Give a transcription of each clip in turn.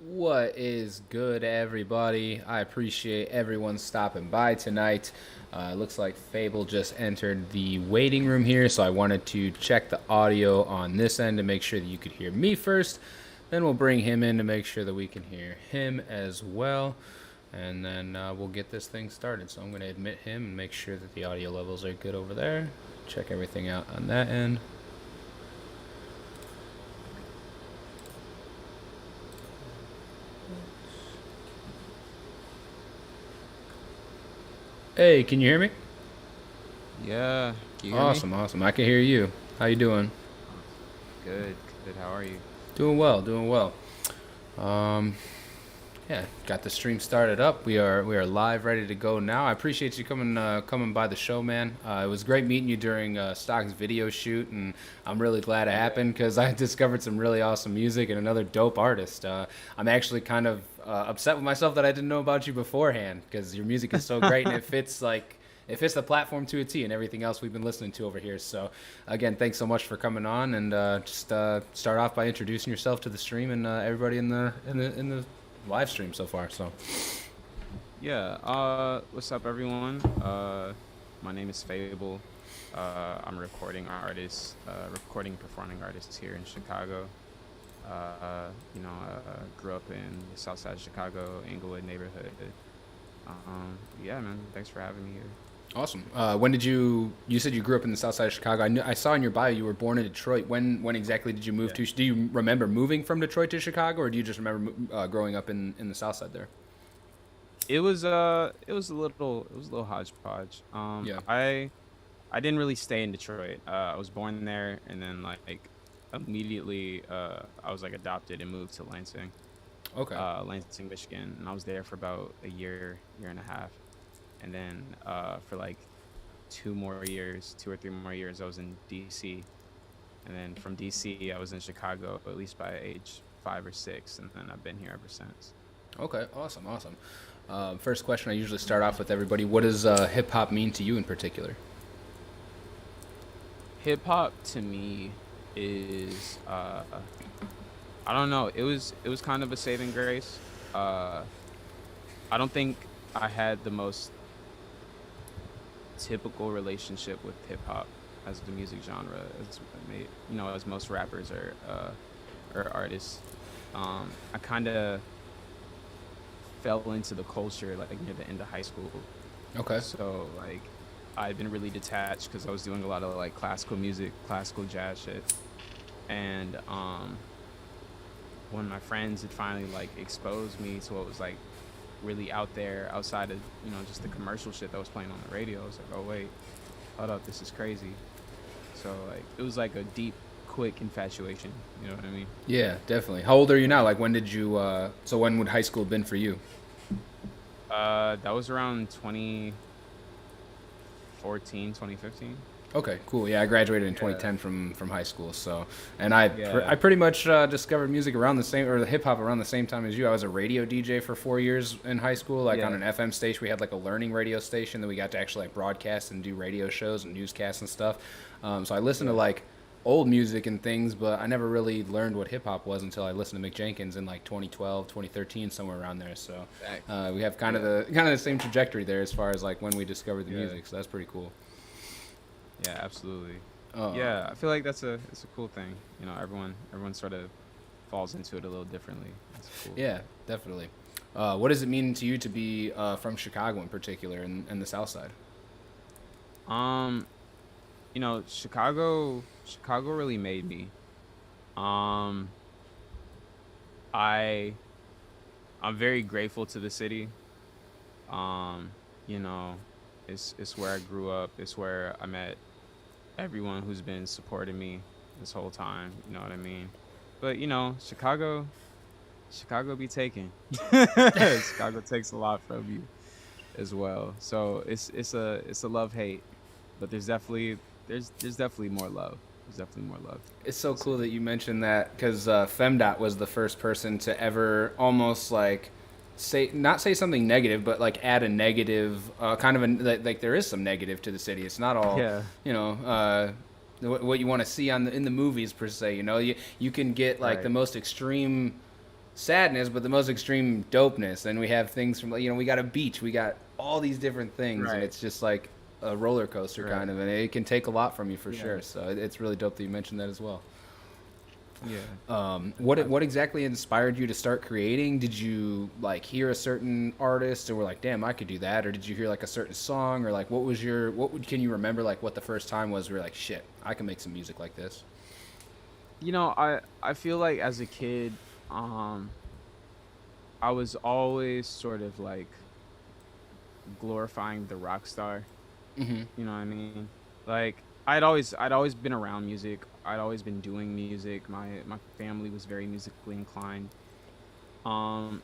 What is good, everybody? I appreciate everyone stopping by tonight. Looks like Fable just entered the waiting room here, so I wanted to check the audio on this end to make sure that you could hear me first. Then we'll bring him in to make sure that we can hear him as well. And then we'll get this thing started. So I'm going to admit him and make sure that the audio levels are good over there. Check everything out on that end. Hey, can you hear me? Yeah, can you hear me? Awesome. I can hear you. How you doing? Good, good. How are you? Doing well. Um, yeah, got the stream started up. We are live, ready to go now. I appreciate you coming by the show, man. It was great meeting you during Stock's video shoot, and I'm really glad it happened because I discovered some really awesome music and another dope artist. I'm actually kind of upset with myself that I didn't know about you beforehand because your music is so great and it fits the platform to a T and everything else we've been listening to over here. So, again, thanks so much for coming on, and just start off by introducing yourself to the stream and everybody in the live stream so far. So, Yeah, what's up, everyone? My name is F.A.B.L.E. I'm a recording artist, performing artist here in Chicago. Grew up in the South Side of Chicago, Inglewood neighborhood. Yeah, man, thanks for having me here. awesome. When did you said you grew up in the South Side of Chicago? I saw in your bio you were born in Detroit. When exactly did you move Yeah. to? Do you remember moving from Detroit to Chicago, or do you just remember growing up in the South Side there? It was a little hodgepodge. Yeah. I didn't really stay in Detroit. I was born there, and then like immediately I was like adopted and moved to Okay. Lansing, Michigan, and I was there for about a year and a half, and then for like 2 or 3 more years, I was in D.C., and then from D.C. I was in Chicago at least by age 5 or 6, and then I've been here ever since. Okay. Awesome. First question I usually start off with everybody. What does hip hop mean to you in particular? Hip hop to me is I don't know. It was kind of a saving grace. Uh, I don't think I had the most typical relationship with hip hop as the music genre, as as most rappers or artists. I kind of fell into the culture like near the end of high school, Okay. so like I'd been really detached because I was doing a lot of like classical music, classical jazz shit, and when my friends had finally like exposed me to what was like really out there outside of just the commercial shit that was playing on the radio, I was like, oh wait, hold up, this is crazy. So like it was like a deep, quick infatuation. You know what I mean? Yeah, definitely. How old are you now? Like, when did you? So when would high school have been for you? That was around 2014, 2015. Okay, cool. Yeah, I graduated in Yeah. 2010 from high school. So, and I Yeah. pretty much discovered music around the same, or the hip hop around the same time as you. I was a radio DJ for 4 years in high school, like on Yeah. an FM station. We had like a learning radio station that we got to actually like broadcast and do radio shows and newscasts and stuff. So I listened to Yeah. like old music and things, but I never really learned what hip hop was until I listened to Mick Jenkins in like 2012, 2013, somewhere around there. So Facts. we have kind of Yeah. the same trajectory there as far as like when we discovered the Yeah. music. So that's pretty cool. Yeah, absolutely. Uh, Yeah, I feel like it's a cool thing. Everyone sort of falls into it a little differently. It's cool. Yeah, definitely. What does it mean to you to be from Chicago in particular and the South Side? Um, Chicago really made me. Um, I I'm very grateful to the city. Um, you know, it's where I grew up. It's where I met everyone who's been supporting me this whole time. You know what I mean? But Chicago be taking. Chicago takes a lot from you as well. So it's a love hate, but there's definitely more love. There's definitely more love It's in so the cool city. that you mentioned that because Femdot was the first person to ever almost like say not say something negative, but like add a negative kind of a like there is some negative to the city. It's not all Yeah. you know. What you want to see in the movies per se. You know, you can get like the Right. most extreme sadness, but the most extreme dopeness. And we have things from, you know, we got a beach, we got all these different things, and Right. it's just like a roller coaster Right. kind of, and it can take a lot from you for Yeah. sure. So it's really dope that you mentioned that as well. Yeah. What exactly inspired you to start creating? Did you like hear a certain artist and were like, damn, I could do that? Or did you hear like a certain song, or like can you remember like what the first time was where you're like, shit, I can make some music like this? You know, I feel like as a kid, um, I was always sort of like glorifying the rock star. Mm-hmm. You know what I mean? Like I'd always been around music. I'd always been doing music. My family was very musically inclined. Um,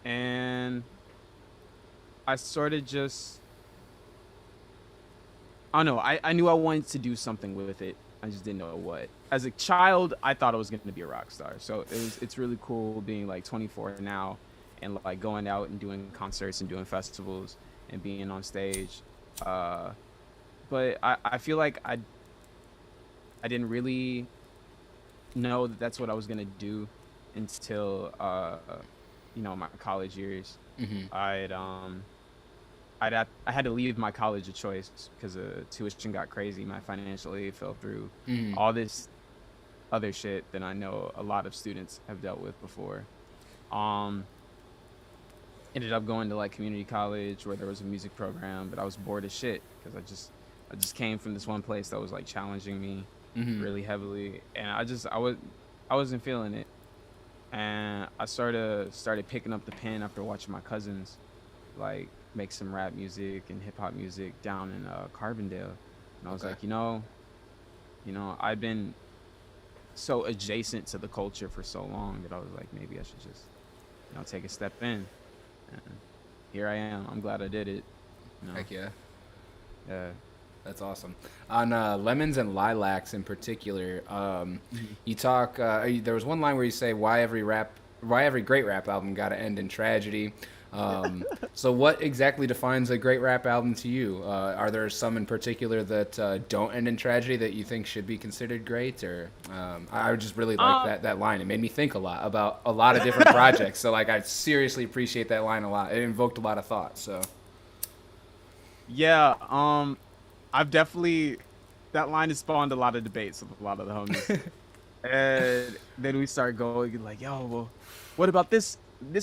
and I sort of just I don't know. I knew I wanted to do something with it. I just didn't know what. As a child, I thought I was going to be a rock star. So it's really cool being like 24 now and like going out and doing concerts and doing festivals and being on stage. Uh, but I feel like I didn't really know that that's what I was gonna do until you know, my college years. Mm-hmm. I'd I had to leave my college of choice because tuition got crazy. My financial aid fell through. Mm-hmm. All this other shit that I know a lot of students have dealt with before. Um, Ended up going to like community college where there was a music program, but I was bored as shit because I just came from this one place that was like challenging me Mm-hmm. really heavily, and I wasn't feeling it. And I started picking up the pen after watching my cousins like make some rap music and hip hop music down in Carbondale, and I was Okay. like, you know, I've been so adjacent to the culture for so long that I was like, maybe I should just, you know, take a step in. And here I am. I'm glad I did it. You know, Heck yeah. yeah. That's awesome. On Lemons and Lilacs in particular, Mhm. you talk. There was one line where you say, why every great rap album got to end in tragedy." So, what exactly defines a great rap album to you? Are there some in particular that don't end in tragedy that you think should be considered great? Or I just really like Um, that line. It made me think a lot about a lot of different projects. So, like, I seriously appreciate that line a lot. It invoked a lot of thought. So, yeah. I've definitely that line has spawned a lot of debates with a lot of the homies. And then we start going like, yo, well, what about this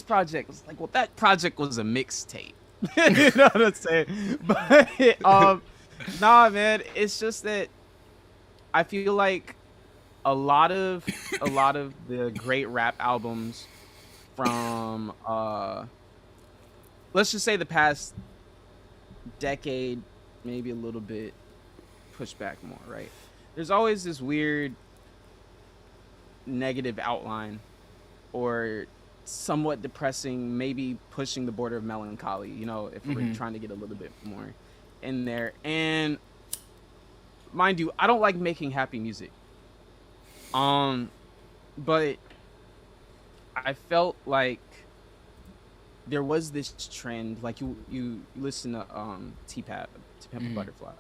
project? It's like, well, that project was a mixtape. You know what I'm saying? But nah, man, it's just that I feel like a lot of the great rap albums from let's just say the past decade, maybe a little bit pushed back more, right? There's always this weird negative outline or somewhat depressing, maybe pushing the border of melancholy, you know, if we're hmm trying to get a little bit more in there. And mind you, I don't like making happy music. Um, but I felt like there was this trend, like you listen to T-Pap, To Pimp a hmm Butterfly,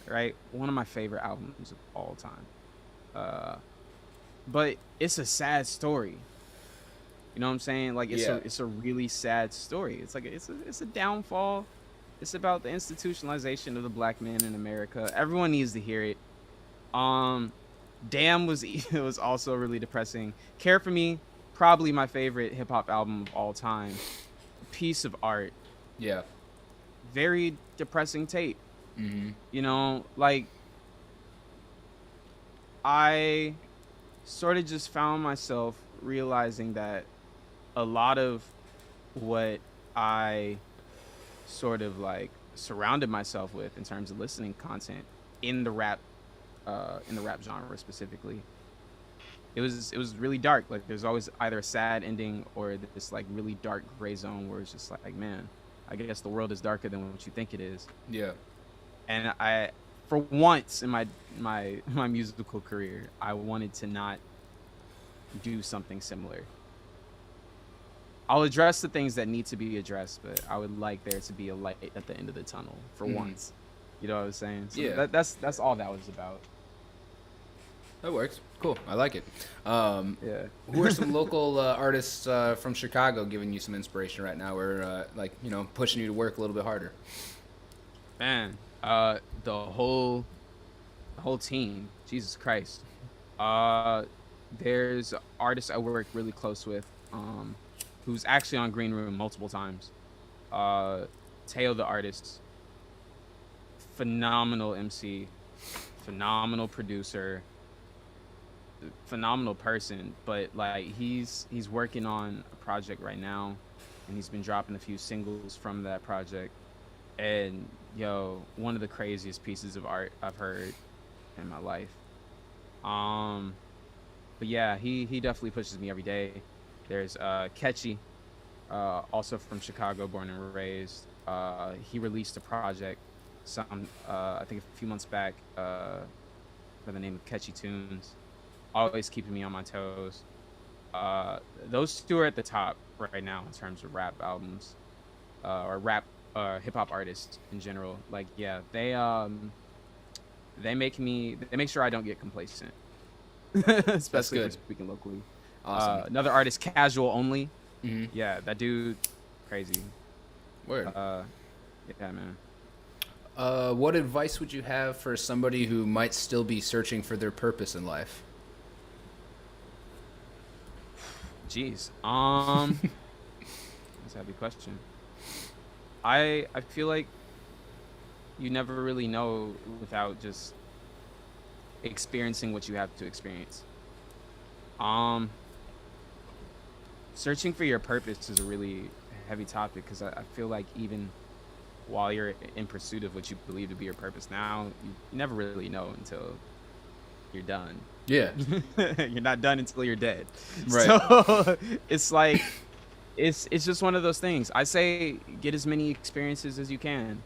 right? One of my favorite albums of all time. Uh, but it's a sad story. You know what I'm saying? Like yeah, it's a really sad story. It's like it's a downfall. It's about the institutionalization of the black man in America. Everyone needs to hear it. Um, Damn was it was also really depressing. Care for Me, probably my favorite hip hop album of all time. A piece of art. yeah. Very depressing tape. hmm You know, like I sort of just found myself realizing that a lot of what I sort of like surrounded myself with in terms of listening content in in the rap genre specifically, it was really dark. Like there's always either a sad ending or this like really dark gray zone where it's just like, man, I guess the world is darker than what you think it is. Yeah. And I, for once in my musical career, I wanted to not do something similar. I'll address the things that need to be addressed, but I would like there to be a light at the end of the tunnel for hmm once. You know what I'm saying? So Yeah. that's all that was about. That works. Cool. I like it. Yeah. Who are some local artists from Chicago giving you some inspiration right now, or like pushing you to work a little bit harder? Man, the whole team, Jesus Christ. Uh, there's an artist I work really close with, who's actually on Green Room multiple times. Uh, Teo the artist, phenomenal MC, phenomenal producer, phenomenal person. But like he's working on a project right now, and he's been dropping a few singles from that project. And yo, one of the craziest pieces of art I've heard in my life. Um, but yeah, he definitely pushes me every day. There's Ketchy, also from Chicago, born and raised. He released a project I think a few months back, by the name of Catchy Tunes. Always keeping me on my toes. Those two are at the top right now in terms of rap albums, or rap hip hop artists in general. Like yeah, they make sure I don't get complacent. Especially if we're speaking locally. Awesome. Another artist, Casual Only. Mm-hmm. Yeah, that dude, crazy. Word. Yeah, man. What advice would you have for somebody who might still be searching for their purpose in life? Jeez. That's a heavy question. I feel like you never really know without just experiencing what you have to experience. Searching for your purpose is a really heavy topic, because I feel like even while you're in pursuit of what you believe to be your purpose now, you never really know until you're done. Yeah. You're not done until you're dead. Right. So it's like it's just one of those things. I say get as many experiences as you can.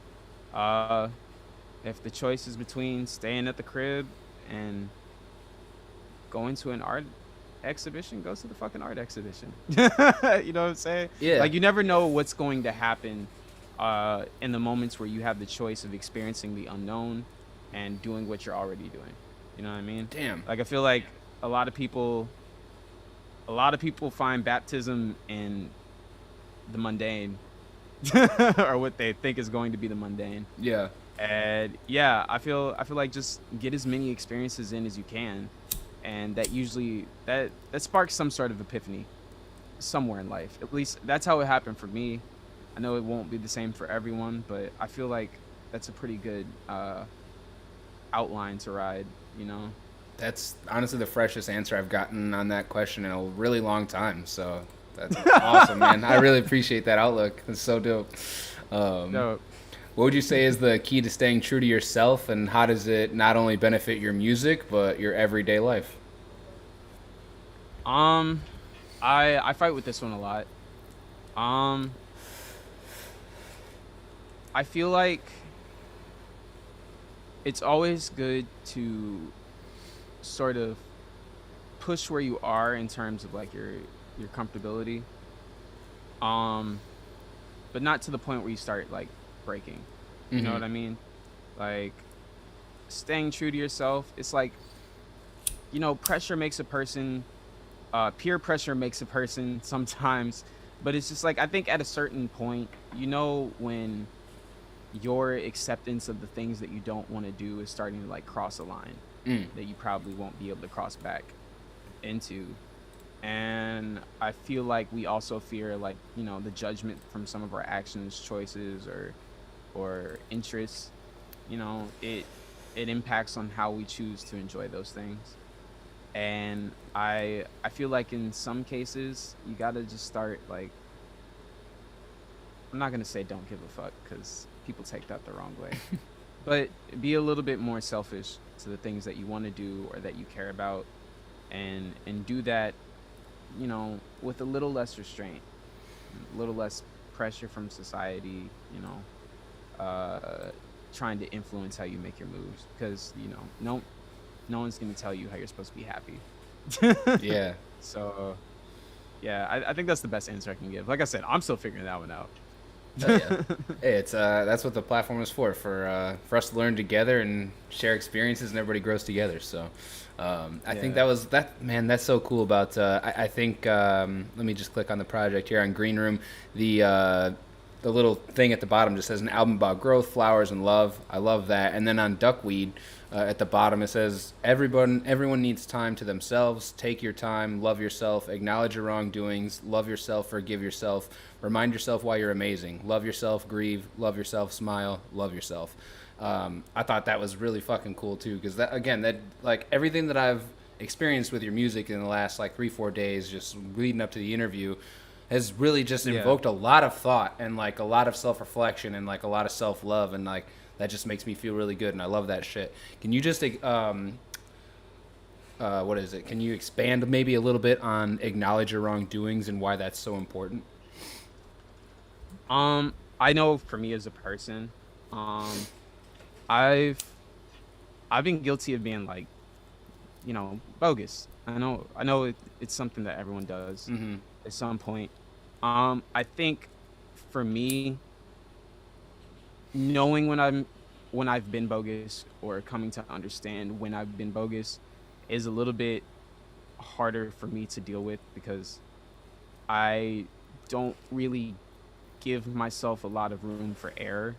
If the choice is between staying at the crib and going to an art exhibition, go to the fucking art exhibition. You know what I'm saying? Yeah. Like you never know what's going to happen in the moments where you have the choice of experiencing the unknown and doing what you're already doing. You know what I mean? Damn. Like I feel like a lot of people find baptism in the mundane or what they think is going to be the mundane. Yeah. And yeah, I feel like just get as many experiences in as you can, and that usually that sparks some sort of epiphany somewhere in life. At least that's how it happened for me. I know it won't be the same for everyone, but I feel like that's a pretty good outline to ride, you know? That's honestly the freshest answer I've gotten on that question in a really long time. So that's awesome, man. I really appreciate that outlook. It's so dope. Dope. What would you say is the key to staying true to yourself, and how does it not only benefit your music but your everyday life? I fight with this one a lot. I feel like it's always good to sort of push where you are in terms of like your comfortability. But not to the point where you start like breaking. You know what I mean? Like staying true to yourself. It's like, you know, pressure makes a person, peer pressure makes a person sometimes, but it's just like, I think at a certain point, you know, when your acceptance of the things that you don't want to do is starting to like cross a line that you probably won't be able to cross back into. And I feel like we also fear like, you know, the judgment from some of our actions, choices, or interests. You know, it impacts on how we choose to enjoy those things. And I feel like in some cases you gotta just start like, I'm not gonna say don't give a fuck, because people take that the wrong way, but be a little bit more selfish to the things that you want to do or that you care about, and do that, you know, with a little less restraint, a little less pressure from society, you know, trying to influence how you make your moves, because, you know, no one's going to tell you how you're supposed to be happy. Yeah. So, yeah, I think that's the best answer I can give. Like I said, I'm still figuring that one out. Oh yeah, hey, it's that's what the platform is for us to learn together and share experiences, and everybody grows together. So, I think Yeah. that man. That's so cool about. I think let me just click on the project here on Green Room. The little thing at the bottom just says an album about growth, flowers, and love. I love that. And then on Duckweed, at the bottom it says everyone needs time to themselves. Take your time, love yourself, acknowledge your wrongdoings, love yourself, forgive yourself, remind yourself why you're amazing, love yourself, grieve, love yourself, smile, love yourself. I thought that was really fucking cool too, because that again, that like everything that I've experienced with your music in the last like 3-4 days, just leading up to the interview, has really just Yeah. invoked a lot of thought and like a lot of self-reflection and like a lot of self-love, and like that just makes me feel really good, and I love that shit. Can you just what is it? Can you expand maybe a little bit on acknowledge your wrongdoings and why that's so important? I know for me as a person, um, I've I've been guilty of being like, bogus. I know it's something that everyone does Mm-hmm. at some point. I think for me, knowing when I've been bogus or coming to understand when I've been bogus is a little bit harder for me to deal with because I don't really give myself a lot of room for error,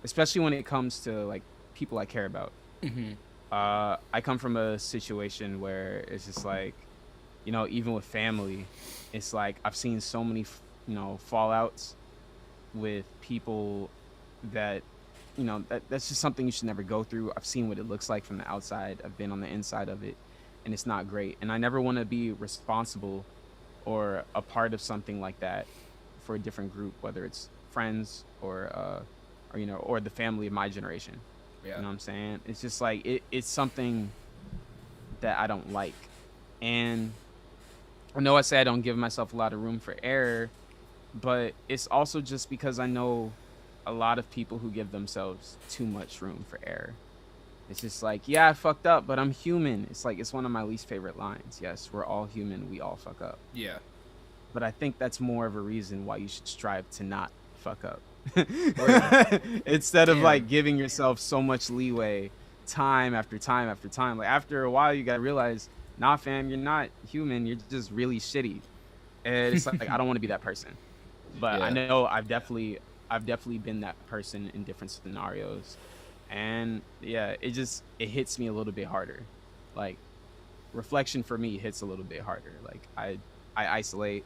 especially when it comes to like people I care about. Mm-hmm. I come from a situation where it's just like, even with family, it's like I've seen so many, fallouts with people that, that's just something you should never go through. I've seen what it looks like from the outside. I've been on the inside of it, and it's not great. And I never want to be responsible or a part of something like that for a different group, whether it's friends or the family of my generation. Yeah. You know what I'm saying? It's just like it's something that I don't like. And I know I say I don't give myself a lot of room for error, but it's also just because I know a lot of people who give themselves too much room for error. It's just like, yeah, I fucked up, but I'm human. It's like it's one of my least favorite lines. Yes, we're all human, we all fuck up. Yeah. But I think that's more of a reason why you should strive to not fuck up. Oh yeah. Instead of Damn. like giving yourself so much leeway time after time after time. Like after a while you gotta realize, nah fam, you're not human, you're just really shitty. And it's like I don't want to be that person. But I Yeah. know I've definitely been that person in different scenarios. And yeah, it hits me a little bit harder. Like reflection for me hits a little bit harder. Like I isolate,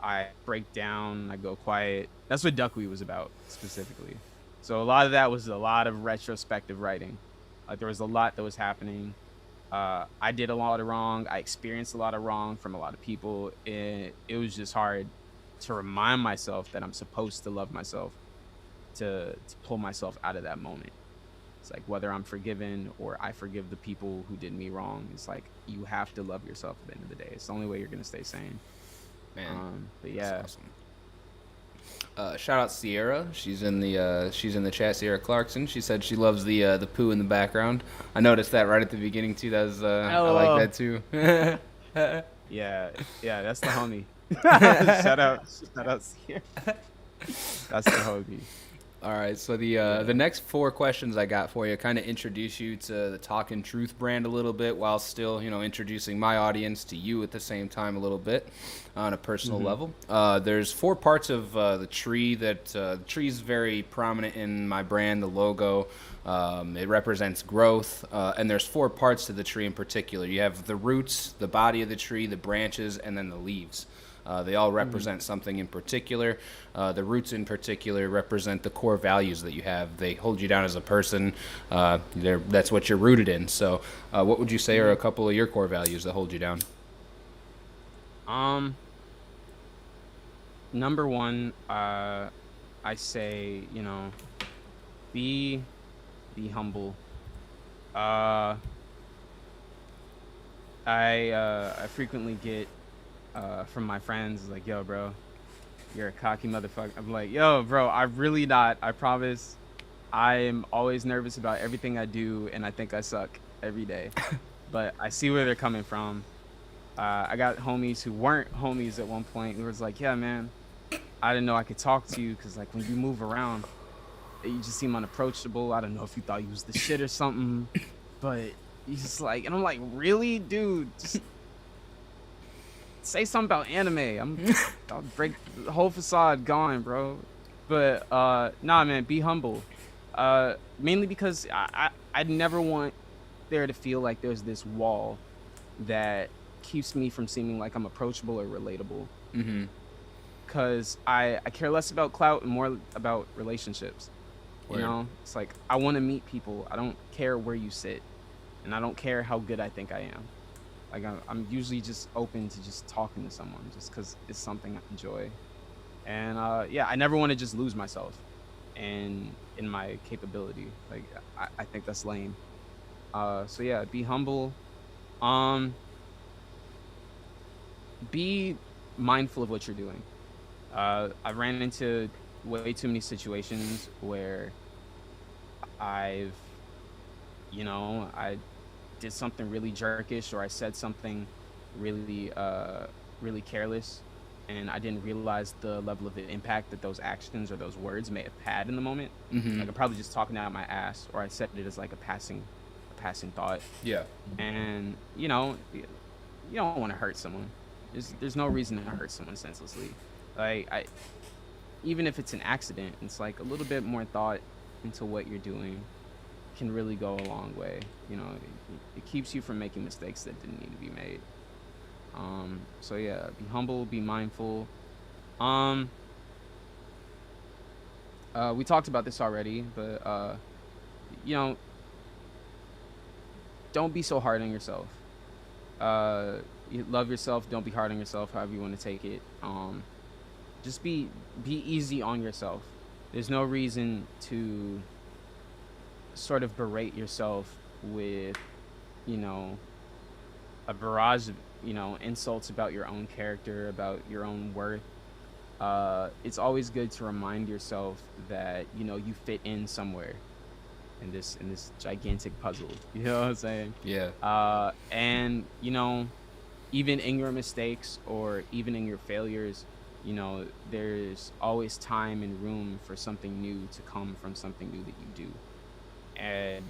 I break down, I go quiet. That's what Duckweed was about specifically. So a lot of that was a lot of retrospective writing. Like there was a lot that was happening. I did a lot of wrong. I experienced a lot of wrong from a lot of people. And it was just hard to remind myself that I'm supposed to love myself, to pull myself out of that moment. It's like whether I'm forgiven or I forgive the people who did me wrong. It's like you have to love yourself at the end of the day. It's the only way you're gonna stay sane. Man, But that's yeah. awesome. Shout out Sierra. She's in the chat. Sierra Clarkson. She said she loves the poo in the background. I noticed that right at the beginning too. That was I like Hello. that too. Yeah, yeah, that's the homie. Shout out here. That's the homie. All right, so the Yeah. next four questions I got for you kind of introduce you to the Talkin Truth brand a little bit, while still introducing my audience to you at the same time a little bit on a personal Mhm. level. There's four parts of the tree that the tree's very prominent in my brand, the logo. It represents growth, and there's four parts to the tree in particular. You have the roots, the body of the tree, the branches, and then the leaves. They all Mhm. represent something in particular. The roots, in particular, represent the core values that you have. They hold you down as a person. That's what you're rooted in. So, what would you say are a Mhm. couple of your core values that hold you down? Um, Number one, I say, be be humble. Uh, I frequently get from my friends like, "Yo, bro, you're a cocky motherfucker." I'm like, "Yo, bro, I'm really not. I promise. I'm always nervous about everything I do, and I think I suck every day." But I see where they're coming from. I got homies who weren't homies at one point who was like, "Yeah, man. I didn't know I could talk to you because, like, when you move around, you just seem unapproachable. I don't know if you thought you was the shit or something, but you just like, and I'm like, really, dude? Just say something about anime. I'll break the whole facade gone, bro. But nah, man, be humble. Mainly because I never want there to feel like there's this wall that keeps me from seeming like I'm approachable or relatable. Mm-hmm. Cause I care less about clout and more about relationships. You Word. know, it's like I want to meet people. I don't care where you sit, and I don't care how good I think I am. Like I'm usually just open to just talking to someone, just because it's something I enjoy. And yeah, I never want to just lose myself, and in my capability. Like I think that's lame. So yeah, be humble. Um, be mindful of what you're doing. I ran into way too many situations where I've, I did something really jerkish, or I said something really, really careless, and I didn't realize the level of the impact that those actions or those words may have had in the moment. Mm-hmm. Like I'm probably just talking out of my ass, or I said it as like a passing thought. Yeah. And you don't want to hurt someone. There's no reason to hurt someone senselessly. Like even if it's an accident, it's like a little bit more thought into what you're doing can really go a long way. It keeps you from making mistakes that didn't need to be made. So yeah, be humble, be mindful. We talked about this already, but don't be so hard on yourself. You love yourself, don't be hard on yourself, however you want to take it. Just be easy on yourself. There's no reason to sort of berate yourself with, a barrage of, insults about your own character, about your own worth. It's always good to remind yourself that, you fit in somewhere in this gigantic puzzle. You know what I'm saying? Yeah. And, even in your mistakes or even in your failures, there's always time and room for something new to come from something new that you do. And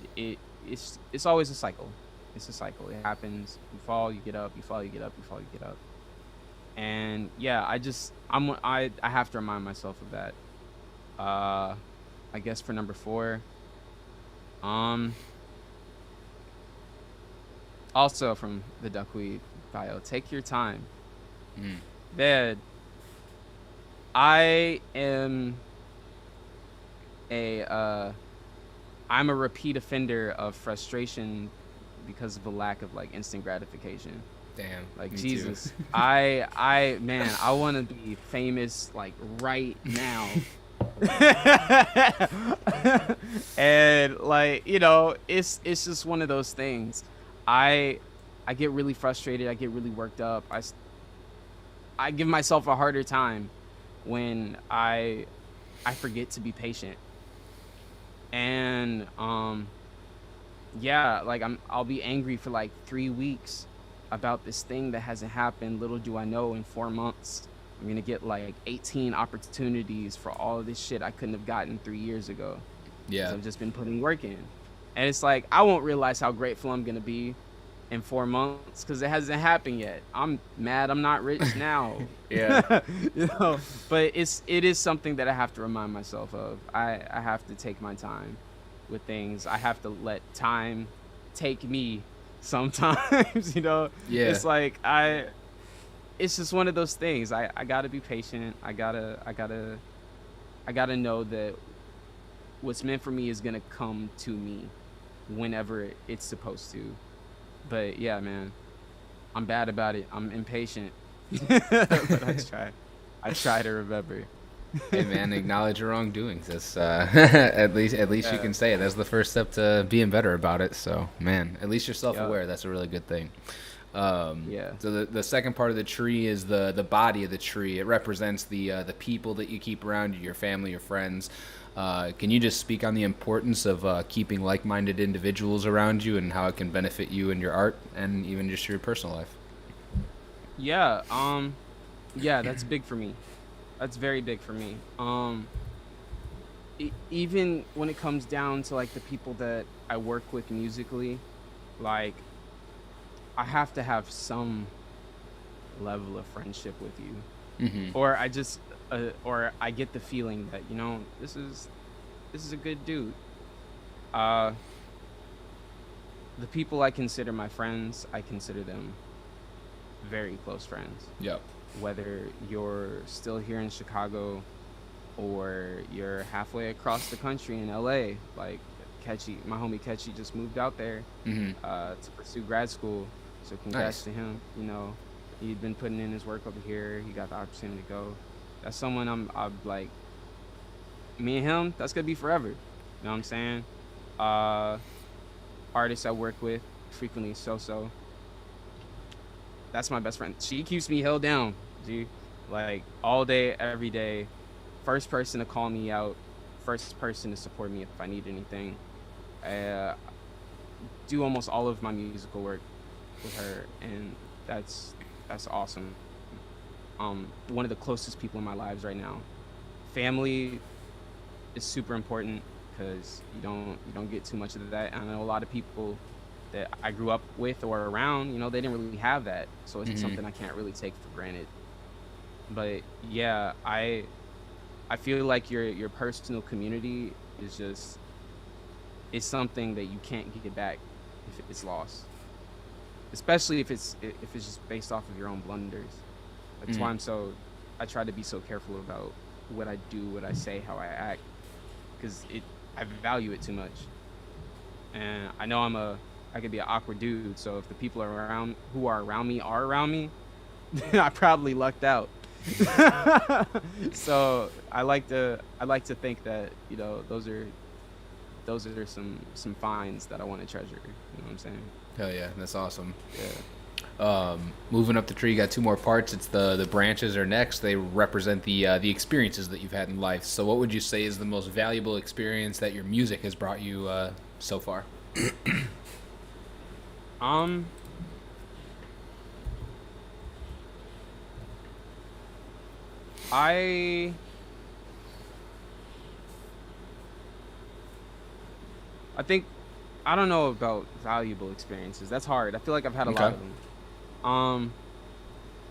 it's always a cycle. It's a cycle. It happens. You fall, you get up, you fall, you get up, you fall, you get up. And yeah, I have to remind myself of that. I guess for number 4, also from the Duckweed bio, take your time. Man, I'm a repeat offender of frustration because of a lack of like instant gratification. Damn. Like me Jesus, too. man, I want to be famous like right now. And like, it's just one of those things. I get really frustrated, I get really worked up. I give myself a harder time when I forget to be patient. And yeah, like I'll be angry for like 3 weeks about this thing that hasn't happened. Little do I know, in 4 months I'm gonna get like 18 opportunities for all of this shit I couldn't have gotten 3 years ago. Yeah. 'Cause I've just been putting work in. And it's like I won't realize how grateful I'm gonna be in 4 months because it hasn't happened yet. I'm mad I'm not rich now. Yeah. But it is something that I have to remind myself of. I have to take my time with things. I have to let time take me sometimes. Yeah. It's like it's just one of those things. I gotta be patient. I gotta know that what's meant for me is gonna come to me whenever it's supposed to. But yeah, man, I'm bad about it. I'm impatient. But I try to remember. Hey man, acknowledge your wrongdoings. That's at least you can say it. That's the first step to being better about it. So man, at least you're self-aware. That's a really good thing. Yeah. So the second part of the tree is the body of the tree. It represents the people that you keep around you, your family, your friends. Can you just speak on the importance of keeping like-minded individuals around you and how it can benefit you in your art and even just your personal life? Yeah. Yeah, that's big for me. That's very big for me. Even when it comes down to like the people that I work with musically, like I have to have some level of friendship with you, Mm-hmm. or or I get the feeling that this is a good dude. Uh, the people I consider my friends, I consider them very close friends. Yep. Whether you're still here in Chicago or you're halfway across the country in LA, like Ketchy, my homie Ketchy just moved out there Mm-hmm. to pursue grad school. So congrats Nice. to him. You know, he'd been putting in his work over here. He got the opportunity to go. That's someone I'm like, me and him, that's gonna be forever. You know what I'm saying? Uh, Artists I work with frequently, so that's my best friend. She keeps me held down, G. Like all day, every day. First person to call me out. First person to support me if I need anything. I do almost all of my musical work with her, and that's awesome. One of the closest people in my lives right now. Family is super important because you don't get too much of that. I know a lot of people that I grew up with or around, they didn't really have that, so it's Mm-hmm. something I can't really take for granted. But yeah, I feel like your personal community is just it's something that you can't get back if it's lost, especially if it's just based off of your own blunders. That's Mm-hmm. why I try to be so careful about what I do, what I say, how I act, because I value it too much, and I know I could be an awkward dude. So if the people who are around me, then I probably lucked out. So I like to think that those are some finds that I want to treasure. You know what I'm saying? Hell yeah, that's awesome. Yeah. Moving up the tree, you got two more parts. It's the branches are next. They represent the experiences that you've had in life. So, what would you say is the most valuable experience that your music has brought you so far? Um, I I think I don't know about valuable experiences. That's hard. I feel like I've had a lot Okay. of them. Um,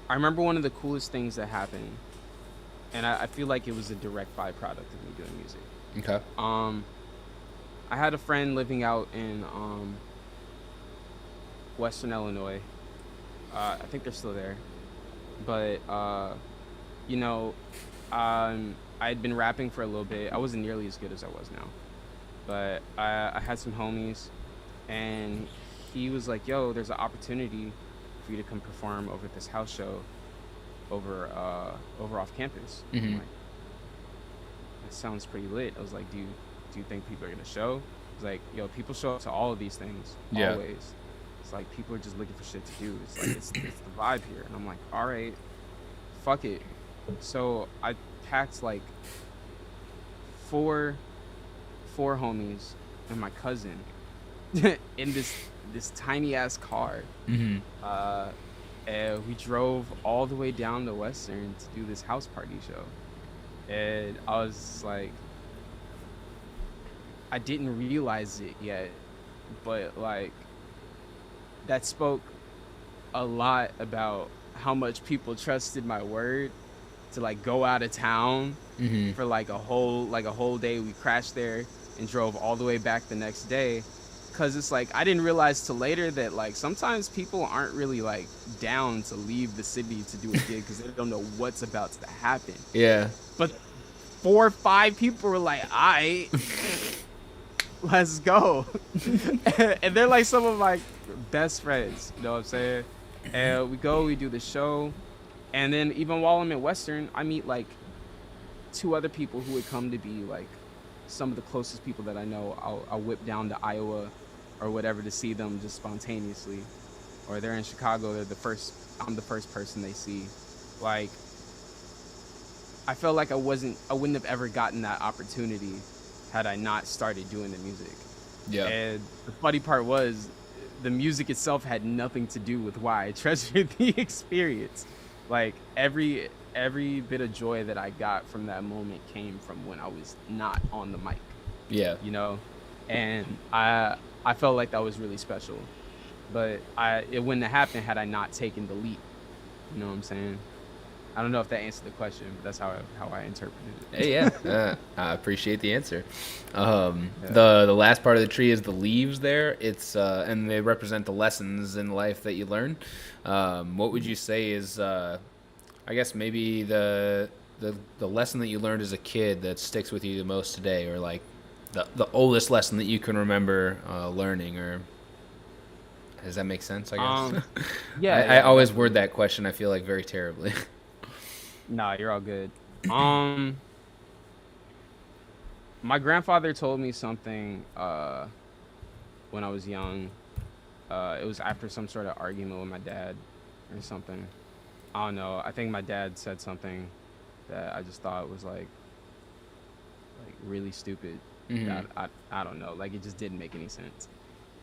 I remember one of the coolest things that happened, and I feel like it was a direct byproduct of me doing music. Okay. Um, I had a friend living out in Western Illinois. I think they're still there, but you know, I had been rapping for a little bit. I wasn't nearly as good as I was now, but I had some homies, and he was like, "Yo, there's an opportunity for you to come perform over at this house show over off campus." I'm Mm-hmm. like, "That sounds pretty lit." I was like, do you think people are gonna show?" He's like, "Yo, people show up to all of these things Yeah. always. It's like people are just looking for shit to do. It's like it's the vibe here." And I'm like, "All right, fuck it." So I packed like four four homies and my cousin in this tiny ass car. Mm-hmm. Uh, and we drove all the way down to Western to do this house party show. And I was like, I didn't realize it yet, but like that spoke a lot about how much people trusted my word to like go out of town Mm-hmm. for like a whole day. We crashed there and drove all the way back the next day. Cause it's like I didn't realize till later that like sometimes people aren't really like down to leave the city to do a gig because they don't know what's about to happen. Yeah. But 4 or 5 people were like, "Alright, let's go." And they're like some of my best friends, you know what I'm saying? And we go, we do the show, and then even while I'm in Western, I meet like 2 other people who would come to be like some of the closest people that I know. I'll whip down to Iowa or whatever to see them just spontaneously, or they're in Chicago. I'm the first person they see. Like I felt like I wouldn't have ever gotten that opportunity had I not started doing the music. Yeah. And the funny part was the music itself had nothing to do with why I treasured the experience. Like every bit of joy that I got from that moment came from when I was not on the mic, Yeah. you know, and I felt like that was really special. But it wouldn't have happened had I not taken the leap. You know what I'm saying? I don't know if that answered the question, but that's how I interpreted it. Hey, yeah. I appreciate the answer. Yeah. The last part of the tree is the leaves there. It's and they represent the lessons in life that you learn. What would you say is I guess maybe the lesson that you learned as a kid that sticks with you the most today, or like the oldest lesson that you can remember learning, or does that make sense? I guess. Yeah, I yeah, always word definitely. that question. I feel like very terribly. Nah, you're all good. Um, my grandfather told me something when I was young. It was after some sort of argument with my dad or something. I don't know. I think my dad said something that I just thought was like really stupid. Hmm. That I don't know. Like it just didn't make any sense.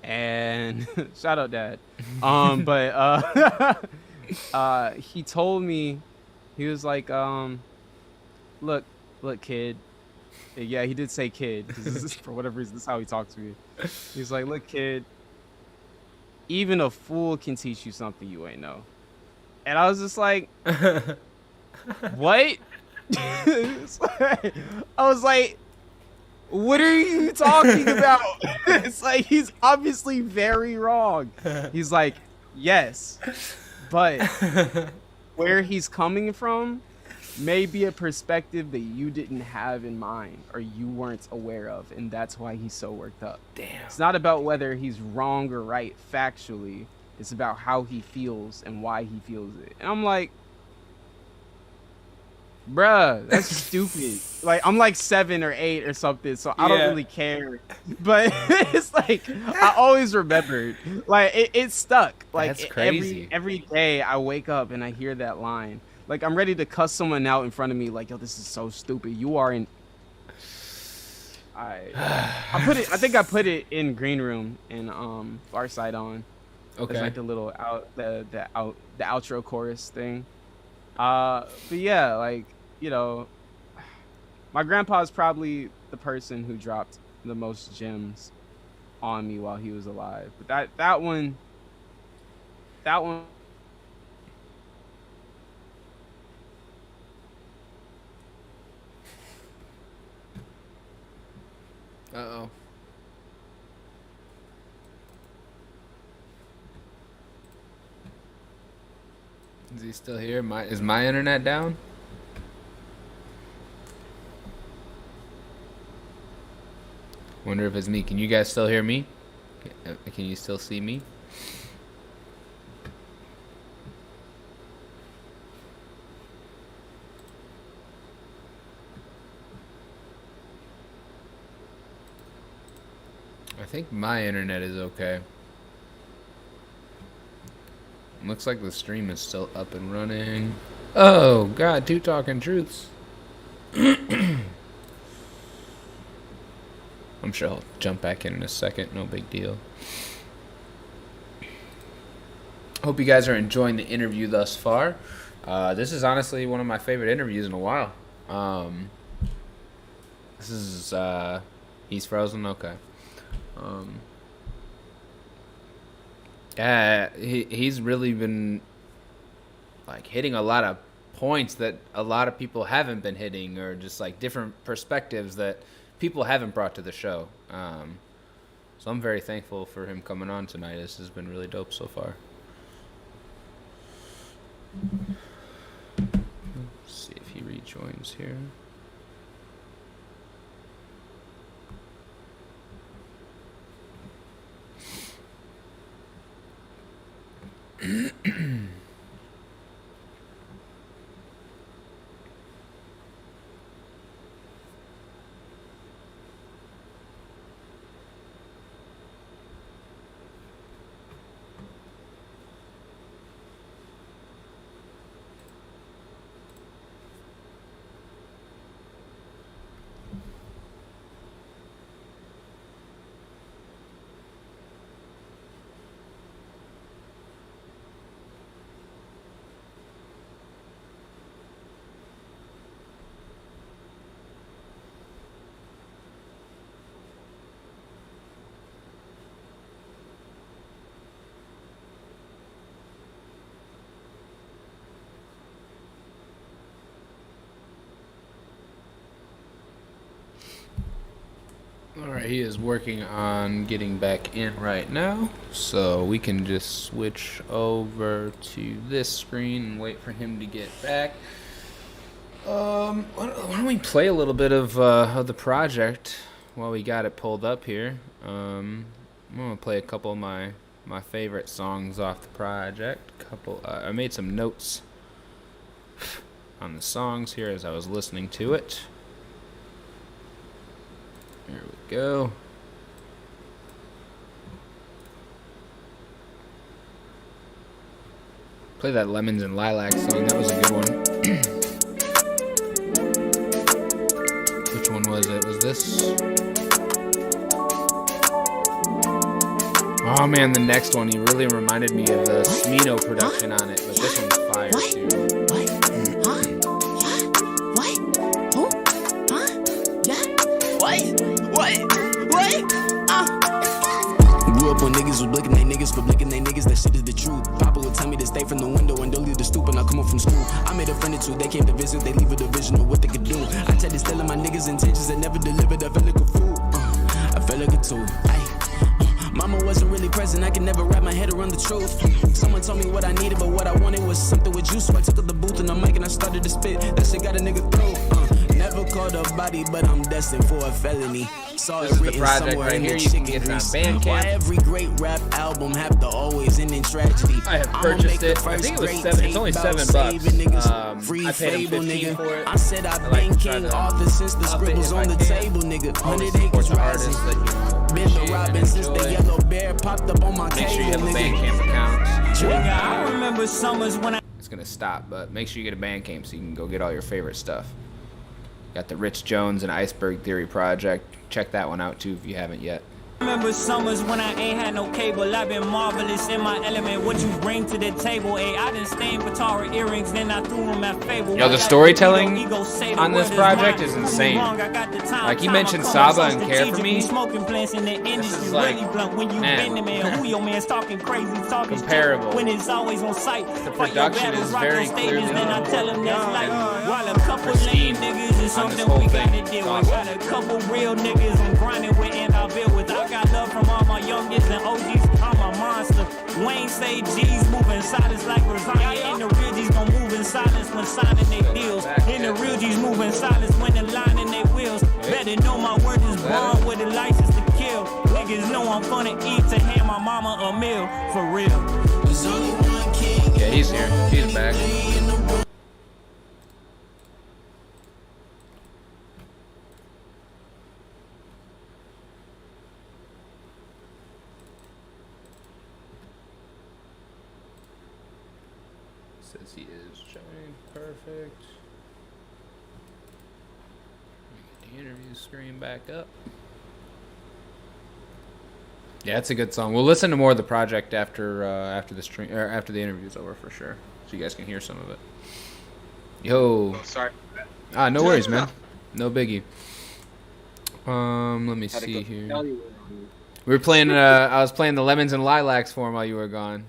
And shout out dad. But he told me, he was like, look, look, kid. Yeah, he did say kid because this is for whatever reason, this is how he talked to me. He's like, look, kid, even a fool can teach you something you ain't know. And I was just like, what? I was like, what are you talking about? It's like he's obviously very wrong. He's like, yes, but where he's coming from may be a perspective that you didn't have in mind or you weren't aware of, and that's why he's so worked up. Damn. It's not about whether he's wrong or right factually. It's about how he feels and why he feels it. And I'm like, bruh, that's stupid. Like I'm like 7 or 8 or something, so I don't Yeah. really care. But it's like I always remembered. Like it stuck. That's Like crazy. every day I wake up and I hear that line. Like I'm ready to cuss someone out in front of me. Like yo, this is so stupid. You are in. I put it. I think I put it in green room and Far Side on. As Okay. like the little the outro chorus thing. But yeah, like you know, my grandpa's probably the person who dropped the most gems on me while he was alive. But that one. Uh-oh. Is he still here? Is my internet down? Wonder if it's me. Can you guys still hear me? Can you still see me? I think my internet is okay. Looks like the stream is still up and running. Oh, God, two talking truths. I'm sure I'll jump back in a second. No big deal. Hope you guys are enjoying the interview thus far. This is honestly one of my favorite interviews in a while. This is, he's frozen? Okay. Yeah, he's really been like hitting a lot of points that a lot of people haven't been hitting, or just like different perspectives that people haven't brought to the show. So I'm very thankful for him coming on tonight. This has been really dope so far. Let's see if he rejoins here. All right, he is working on getting back in right now, so we can just switch over to this screen and wait for him to get back. Why don't we play a little bit of the project while we got it pulled up here? I'm gonna play a couple of my favorite songs off the project. I made some notes on the songs here as I was listening to it. There we go. Play that Lemons and Lilacs song. That was a good one. Which one was it? Was this? Oh man, the next one. He really reminded me of the Smino production on it, but this one's fire too. Grew up when niggas was blicking they niggas for blicking they niggas, that shit is the truth. Papa would tell me to stay from the window and don't leave the stoop, and I come up from school. I made a friend or two, they came to visit, they leave a division of what they could do. I tried to steal my niggas' intentions and never delivered, I felt like a fool. I felt like a tool. Mama wasn't really present, I could never wrap my head around the truth. Someone told me what I needed, but what I wanted was something with juice. So I took up the booth and the mic and I started to spit. That shit got a nigga through. Never caught a body, but I'm destined for a felony. Saw This it is the written project somewhere right in here. the You can chicken get it on grease. Bandcamp. Why every great rap album have to always end in tragedy? I have purchased it. I think it was $7. It's only $7. Free I paid him F.A.B.L.E, 15 nigga. for it. I said I've I like been to try king to author since the up it scribbles if on I the can. table, nigga. Always 100 support acres the artists rising. that you Been appreciate the and Robin since the enjoy. yellow bear popped up on my Make sure you have cable, a nigga. Bandcamp account. Nigga, I remember summers when I It's gonna stop, but make sure you get a Bandcamp so you can go get all your favorite stuff. Got the Rich Jones and Iceberg Theory project. Check that one out too if you haven't yet. remember summers when I ain't had no cable. I've been marvelous in my element. What you bring to the table, ayy. I done stained Patara earrings, then I threw them at F.A.B.L.E. Yo, the storytelling on this project is insane. Like, he mentioned Saba and Care For Me. Smoking plants in the industry, is like, really blunt when you man. been the man. Who your man's talking crazy, talking Comparable. shit when it's always on sight. The Fight your production battles, is rock very your stages, clearly then I tell them that's like while a couple pristine lame niggas is on this something whole we thing. gotta deal It's with. awesome. Got a couple real niggas I'm grinding with and I build with. I got love from all my youngins and OGs. I'm a monster. Wayne say G's moving silence like Rosania. And the real G's gon' move in silence when signing they deals. And the real G's move in silence when they're lining they wheels. Better know my word is born with a license to kill. Niggas know I'm gonna eat to hand my mama a meal. For real. Yeah, he's here. He's back. Says he is showing perfect. Get the interview screen back up. Yeah, it's a good song. We'll listen to more of the project after the stream or after the interview's over for sure, so you guys can hear some of it. Yo. Oh, sorry. No worries, man. No biggie. Let me see here. We were playing. I was playing the Lemons and Lilacs for him while you were gone.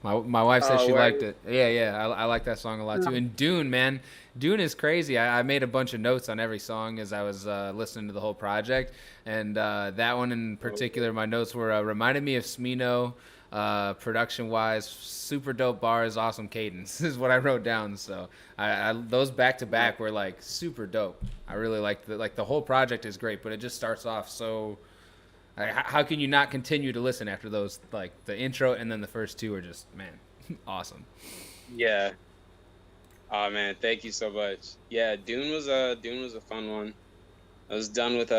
My wife said she liked it. Yeah. I like that song a lot too. And Dune, man, Dune is crazy. I made a bunch of notes on every song as I was listening to the whole project, and that one in particular, my notes were reminded me of Smino, production-wise, super dope bars, awesome cadence is what I wrote down. So I those back to back were like super dope. I really liked the whole project is great, but it just starts off so. How can you not continue to listen after those? Like the intro and then the first two are just, man, awesome. Yeah. Oh man, thank you so much. Yeah, Dune was a fun one. I was done with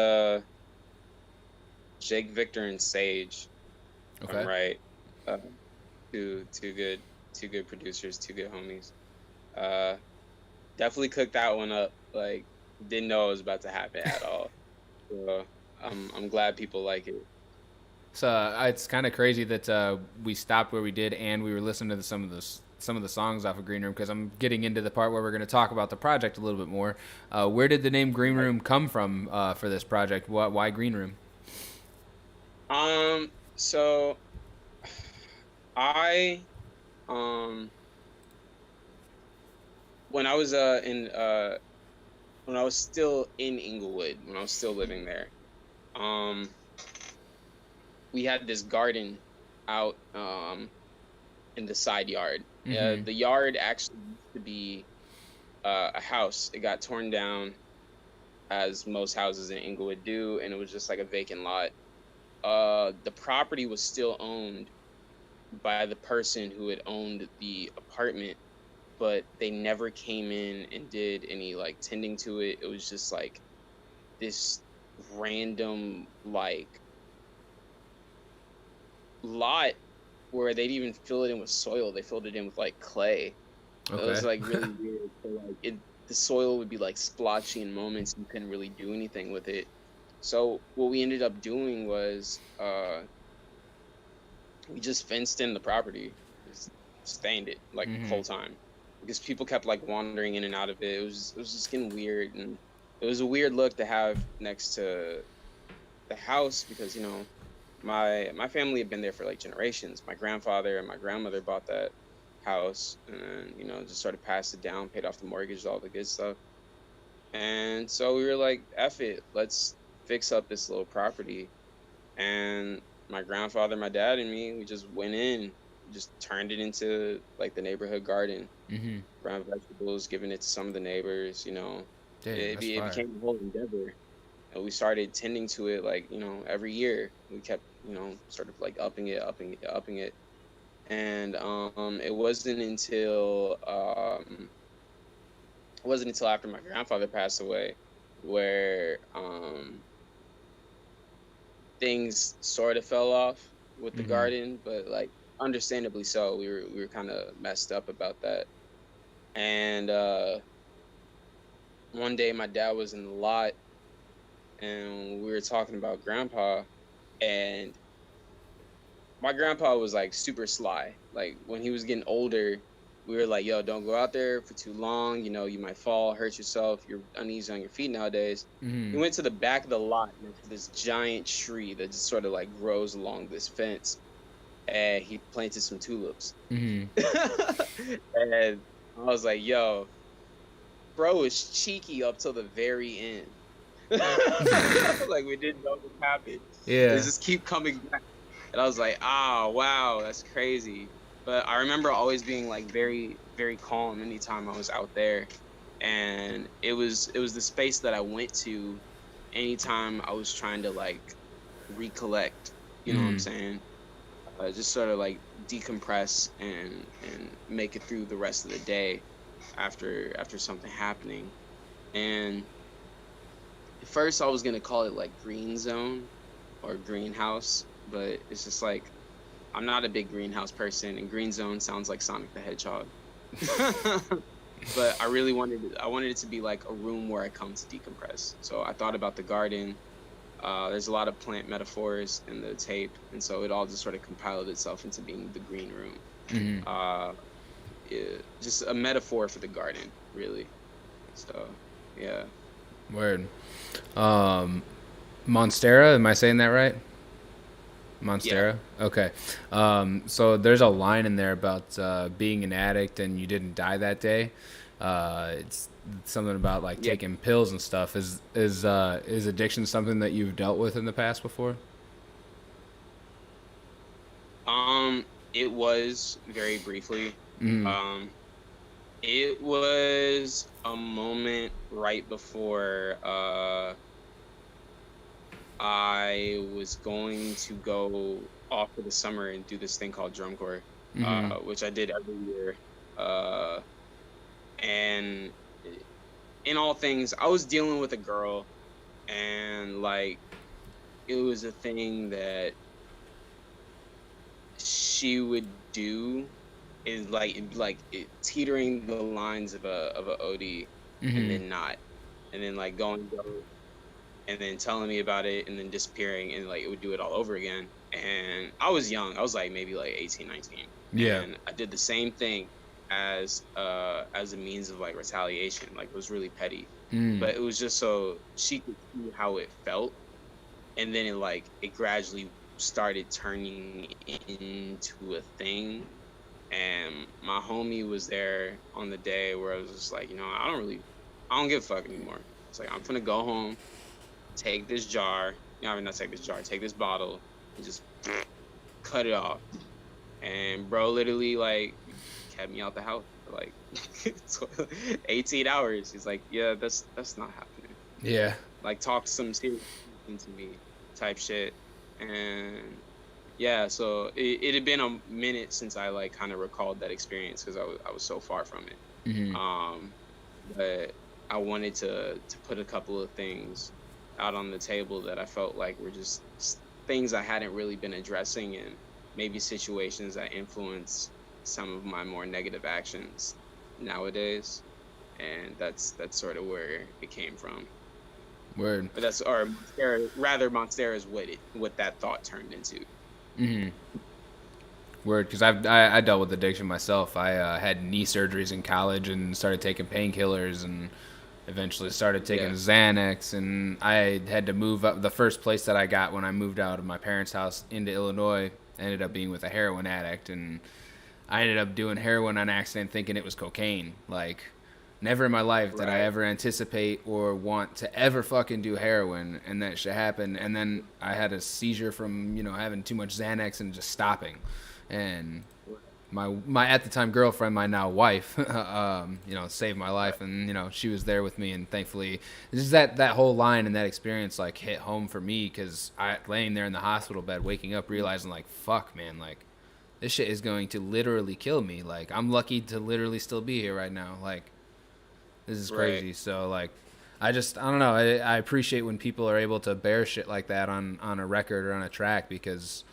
Jake, Victor, and Sage. If Okay. I'm right. Two good producers, two good homies. Definitely cooked that one up. Like, didn't know it was about to happen at all. So I'm glad people like it. So it's kind of crazy that we stopped where we did and we were listening to some of the songs off of Green Room, because I'm getting into the part where we're going to talk about the project a little bit more. Where did the name Green Room come from for this project? Why Green Room? So I when I was still in Inglewood, when I was still living there, um, we had this garden out in the side yard. Mm-hmm. The yard actually used to be a house. It got torn down, as most houses in Inglewood do, and it was just like a vacant lot. The property was still owned by the person who had owned the apartment, but they never came in and did any like tending to it. It was just like this random like lot where they'd even fill it in with soil. They filled it in with like clay. It was Okay. like really weird. So, like the soil would be like splotchy in moments. And you couldn't really do anything with it. So what we ended up doing was we just fenced in the property, just stained it like the whole time, because people kept like wandering in and out of it. It was just getting weird, and it was a weird look to have next to the house, because my family had been there for like generations. My grandfather and my grandmother bought that house, and then just sort of passed it down, paid off the mortgage, all the good stuff. And so we were like, F it, let's fix up this little property. And my grandfather, my dad, and me, we just went in, just turned it into like the neighborhood garden, ground vegetables, giving it to some of the neighbors. Damn, It that's fire. became a whole endeavor. And we started tending to it like, every year. We kept, sort of like upping it. And it wasn't until after my grandfather passed away where things sort of fell off with the garden, but like understandably so. We were kind of messed up about that. And one day my dad was in the lot, and we were talking about grandpa, and my grandpa was like super sly. Like when he was getting older, we were like, yo, don't go out there for too long. You might fall, hurt yourself. You're uneasy on your feet nowadays. He went to the back of the lot, and there's this giant tree that just sort of like grows along this fence. And he planted some tulips. And I was like, yo, bro is cheeky up till the very end. Like we didn't know what happened. Yeah. They just keep coming back. And I was like, wow, that's crazy. But I remember always being like very, very calm anytime I was out there. And it was the space that I went to anytime I was trying to like recollect, you know what I'm saying? Just sort of like decompress and make it through the rest of the day after something happening. And at first I was gonna call it like green zone or greenhouse, but it's just like I'm not a big greenhouse person, and green zone sounds like Sonic the Hedgehog. But I really wanted it to be like a room where I come to decompress. So I thought about the garden. There's a lot of plant metaphors in the tape, and so it all just sort of compiled itself into being the green room. Just a metaphor for the garden, really. So, yeah. Word. Monstera, am I saying that right? Monstera? Yeah. Okay. So there's a line in there about being an addict and you didn't die that day. It's something about like taking pills and stuff. Is addiction something that you've dealt with in the past before? It was very briefly. It was a moment right before I was going to go off for the summer and do this thing called drum corps, which I did every year. And in all things, I was dealing with a girl, and like it was a thing that she would do is like teetering the lines of a OD, and then not, and then like going and then telling me about it, and then disappearing, and like it would do it all over again. And I was young. I was like maybe like 18, 19. Yeah. And I did the same thing as a means of like retaliation. Like it was really petty. But it was just so she could see how it felt. And then it gradually started turning into a thing. And my homie was there on the day where I was just like, I don't give a fuck anymore. It's like, I'm gonna go home, take this jar, I mean, not take this jar, take this bottle, and just cut it off. And bro, literally like kept me out the house for like 18 hours. He's like, yeah, that's not happening. Yeah. Like talk some serious into me, type shit. And yeah, so it had been a minute since I like kind of recalled that experience because I was so far from it. Mm-hmm. But I wanted to put a couple of things out on the table that I felt like were just things I hadn't really been addressing, and maybe situations that influence some of my more negative actions nowadays. And that's sort of where it came from. Word. But Monstera is what that thought turned into. Mm-hmm. Word, because I dealt with addiction myself. I had knee surgeries in college and started taking painkillers and eventually started taking Xanax. And I had to move up. The first place that I got when I moved out of my parents' house into Illinois ended up being with a heroin addict. And I ended up doing heroin on accident thinking it was cocaine. Like, never in my life did I ever anticipate or want to ever fucking do heroin, and that shit happened. And then I had a seizure from, having too much Xanax and just stopping. And my at the time girlfriend, my now wife, saved my life, and she was there with me. And thankfully, just that whole line and that experience like hit home for me, because I laying there in the hospital bed, waking up, realizing like, fuck, man, like this shit is going to literally kill me. Like, I'm lucky to literally still be here right now. Like, this is crazy. Right. So like, I don't know. I appreciate when people are able to bear shit like that on a record or on a track, because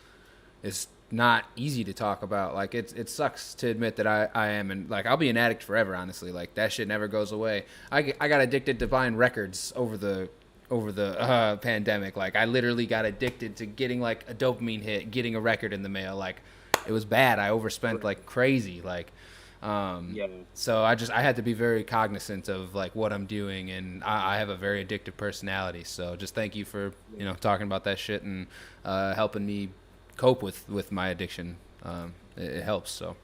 it's not easy to talk about. Like, it sucks to admit that I am, and like, I'll be an addict forever, honestly. Like, that shit never goes away. I got addicted to buying records over the pandemic. Like, I literally got addicted to getting like a dopamine hit, getting a record in the mail. Like, it was bad. I overspent like crazy. Like, so I had to be very cognizant of like what I'm doing, and I have a very addictive personality. So just thank you for talking about that shit and helping me cope with my addiction. It helps. So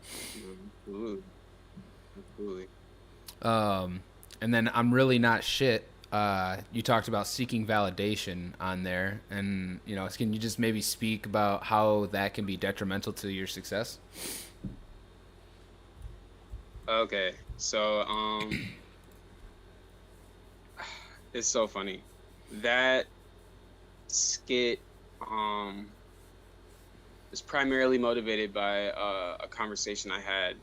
absolutely. And then I'm really not shit. You talked about seeking validation on there, and can you just maybe speak about how that can be detrimental to your success? Okay, so it's so funny. That skit is primarily motivated by a conversation I had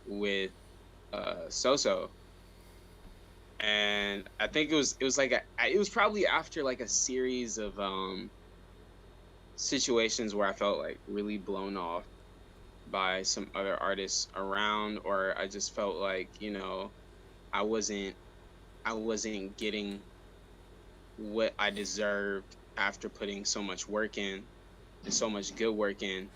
with Soso, and I think it was probably after like a series of situations where I felt like really blown off by some other artists around, or I just felt like I wasn't getting what I deserved after putting so much work in and so much good work in.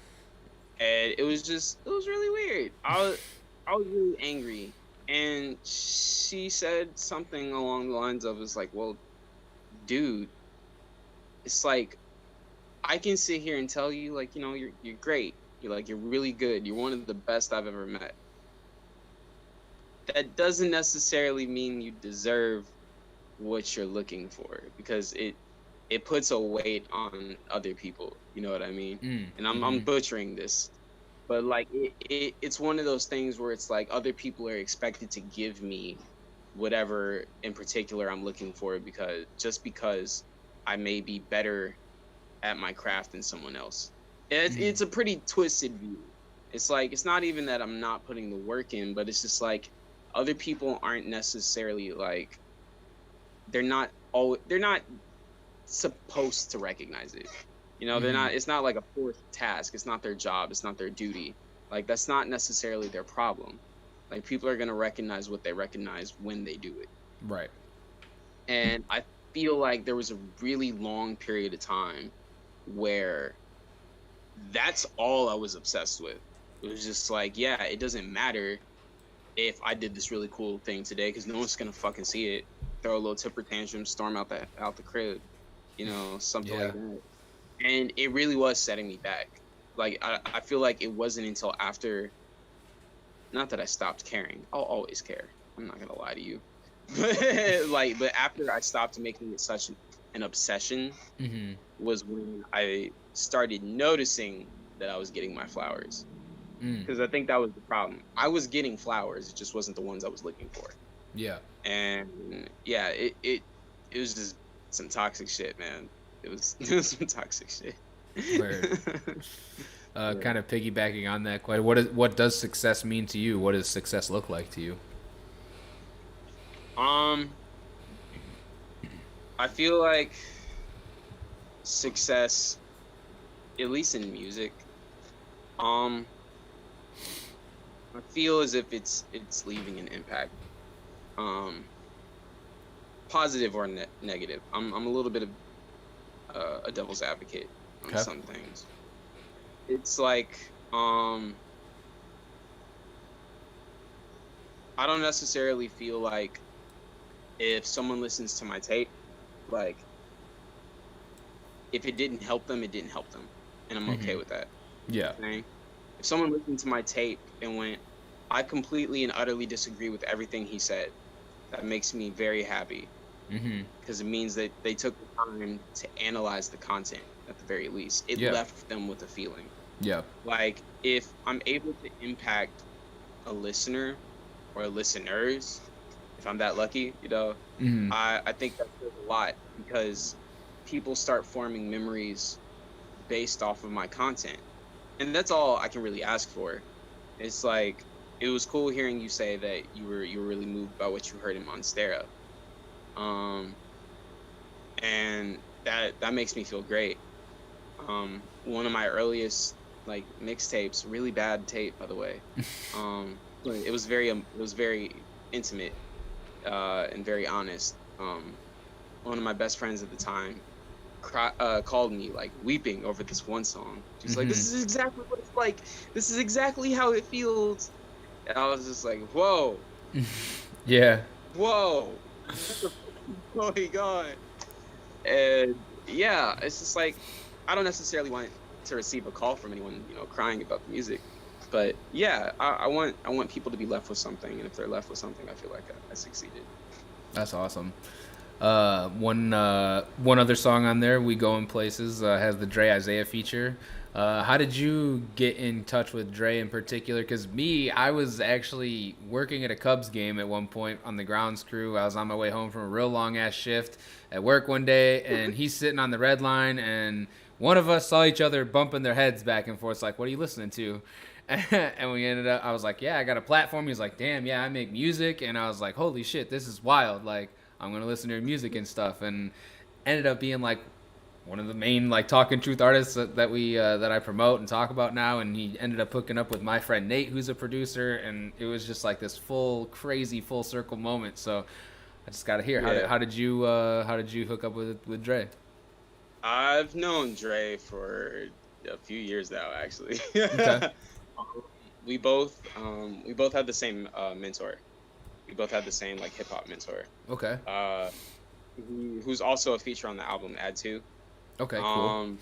And it was really weird. I was really angry, and she said something along the lines of, it's like, well, dude, it's like, I can sit here and tell you like, you're great. You're really good. You're one of the best I've ever met. That doesn't necessarily mean you deserve what you're looking for, because it puts a weight on other people. You know what I mean? And I'm butchering this, but like it's one of those things where it's like other people are expected to give me whatever in particular I'm looking for, because I may be better at my craft than someone else. It's a pretty twisted view. It's like, it's not even that I'm not putting the work in, but it's just like other people aren't necessarily like, they're not supposed to recognize it. They're not, it's not like a forced task. It's not their job. It's not their duty. Like, that's not necessarily their problem. Like, people are going to recognize what they recognize when they do it. Right. And I feel like there was a really long period of time where that's all I was obsessed with. It was just like, yeah, it doesn't matter if I did this really cool thing today, because no one's gonna fucking see it. Throw a little temper tantrum, storm out the crib, something like that. And it really was setting me back. Like, I feel like it wasn't until after, not that I stopped caring. I'll always care. I'm not gonna lie to you. But after I stopped making it such an obsession Mm-hmm. was when I started noticing that I was getting my flowers. Mm. Because I think that was the problem. I was getting flowers, it just wasn't the ones I was looking for. Yeah. And yeah, it was just some toxic shit, man. It was some toxic shit. Word. Yeah. Kind of piggybacking on that question, what does success mean to you? What does success look like to you? I feel like success, at least in music, I feel as if it's leaving an impact, positive or negative. I'm a little bit of a devil's advocate on Okay. some things. It's like I don't necessarily feel like if someone listens to my tape, like if it didn't help them, it didn't help them, and I'm okay with that. Yeah. Okay? If someone listened to my tape and went, I completely and utterly disagree with everything he said, that makes me very happy, because it means that they took the time to analyze the content at the very least. It Yeah. left them with a feeling. Yeah. Like, if I'm able to impact a listener or listeners, if I'm that lucky, you know, I think that says a lot, because people start forming memories based off of my content. And that's all I can really ask for. It's like, it was cool hearing you say that you were really moved by what you heard in Monstera. And that makes me feel great. One of my earliest like mixtapes, really bad tape by the way. It was very intimate and very honest. One of my best friends at the time called me like weeping over this one song. She's like, "This is exactly what it's like. This is exactly how it feels." And I was just like, "Whoa, Yeah. whoa, what the fuck is going on?" And yeah, it's just like, I don't necessarily want to receive a call from anyone, you know, crying about the music, but yeah, I want people to be left with something, and if they're left with something, I feel like I succeeded. That's awesome. One other song on there, "We Going Places," has the Dre Isaiah feature. How did you get in touch with Dre in particular? Because I was actually working at a Cubs game at one point on the grounds crew. I was on my way home from a real long ass shift at work one day, and he's sitting on the red line, and one of us saw each other bumping their heads back and forth, like, "What are you listening to?" And we ended up, I was like, "Yeah, I got a platform." He's like, "Damn, yeah, I make music." And I was like, "Holy shit, this is wild. Like, I'm going to listen to your music and stuff." And ended up being like one of the main like Talkin Truth artists that I promote and talk about now. And he ended up hooking up with my friend Nate, who's a producer. And it was just like this crazy full circle moment. So I just got to hear, Yeah. how did you hook up with Dre? I've known Dre for a few years now, actually. Okay. We both had the same mentor. We both had the same like hip hop mentor. Okay. Who's also a feature on the album Add 2. Okay, cool.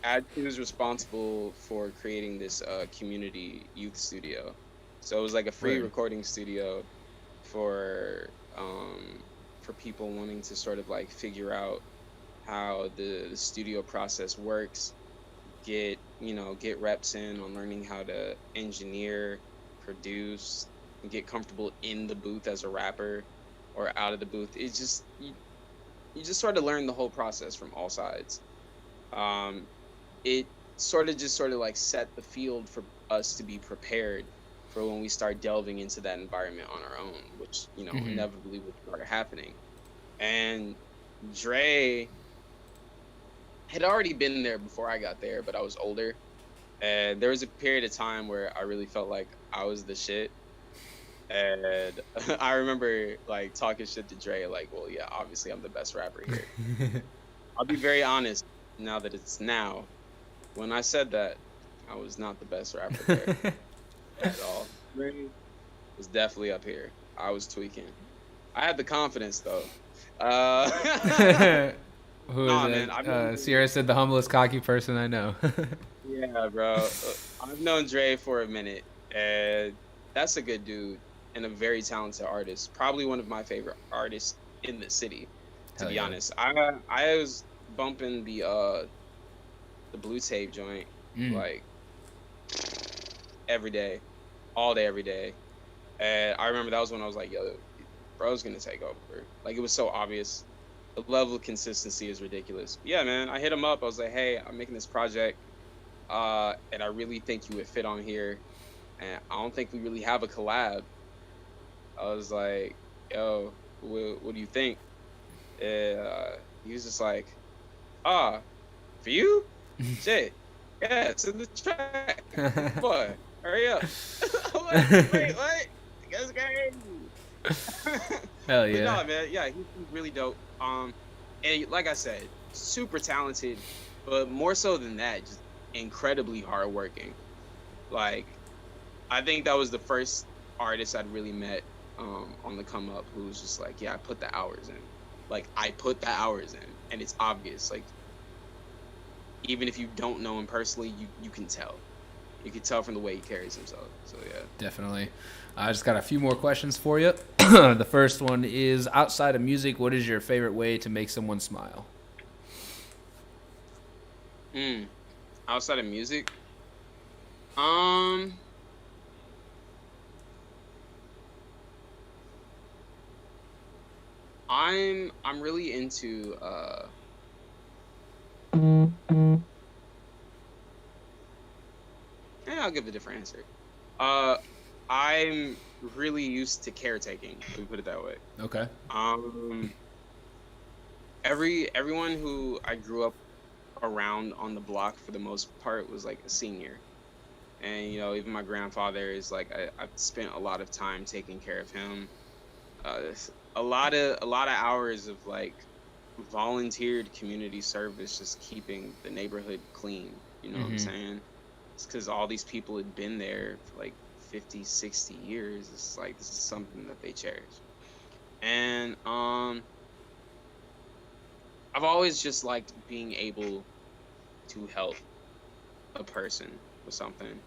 Add 2 is responsible for creating this community youth studio. So it was like a free Right. recording studio for people wanting to sort of like figure out how the studio process works, get reps in on learning how to engineer, produce, and get comfortable in the booth as a rapper or out of the booth. It's just you just sort of learn the whole process from all sides. It sort of like set the field for us to be prepared for when we start delving into that environment on our own, which, you know, inevitably would start happening. And Dre had already been there before I got there, but I was older. And there was a period of time where I really felt like I was the shit. And I remember like talking shit to Dre, like, "Well, yeah, obviously I'm the best rapper here." I'll be very honest now that it's now. When I said that, I was not the best rapper there at all. Dre was definitely up here. I was tweaking. I had the confidence though. Who Nah, is man, it? Sierra said, "The humblest, cocky person I know." Yeah, bro. I've known Dre for a minute, and that's a good dude and a very talented artist. Probably one of my favorite artists in the city. To Hell be yeah. honest, I was bumping the blue tape joint like every day, all day, every day. And I remember that was when I was like, yo, bro's gonna take over. Like it was so obvious. The level of consistency is ridiculous. Yeah, man. I hit him up. I was like, hey, I'm making this project. And I really think you would fit on here. And I don't think we really have a collab. I was like, yo, what do you think? He was just like, ah, for you? Shit. Yeah, it's in the track. Boy, hurry up. I'm like, wait, what? That's crazy. Hell But yeah. no, man, yeah, he's really dope. And like I said, super talented, but more so than that, just incredibly hardworking. Like, I think that was the first artist I'd really met on the come up who was just like, yeah, I put the hours in. Like, I put the hours in, and it's obvious. Like, even if you don't know him personally, you can tell. You can tell from the way he carries himself. So yeah. Definitely. I just got a few more questions for you. The first one is, outside of music, what is your favorite way to make someone smile? Outside of music, I'm really into I'll give a different answer. I'm really used to caretaking. Let me put it that way. Okay. Everyone who I grew up around on the block for the most part was like a senior, and you know, even my grandfather is like I've spent a lot of time taking care of him. A lot of hours of like volunteered community service, just keeping the neighborhood clean. You know what I'm saying? It's because all these people had been there for like 50, 60 years. It's like this is something that they cherish. And I've always just liked being able to help a person with something.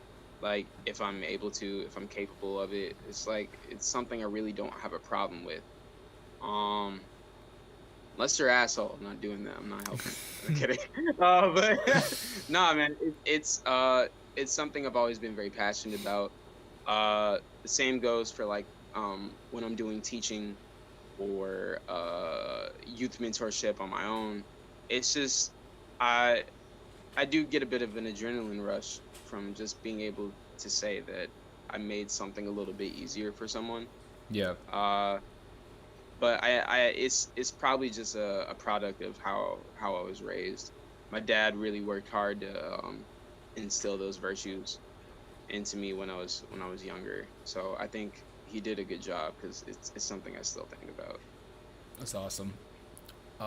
Like if I'm able to, if I'm capable of it, it's like it's something I really don't have a problem with. Unless you're asshole, I'm not doing that. I'm not helping. I'm kidding. But nah, man, it's something I've always been very passionate about. The same goes for like when I'm doing teaching or youth mentorship on my own. It's just I do get a bit of an adrenaline rush from just being able to say that I made something a little bit easier for someone. Yeah. But it's probably just a product of how I was raised. My dad really worked hard to instill those virtues into me when I was younger. So I think he did a good job because it's something I still think about. That's awesome.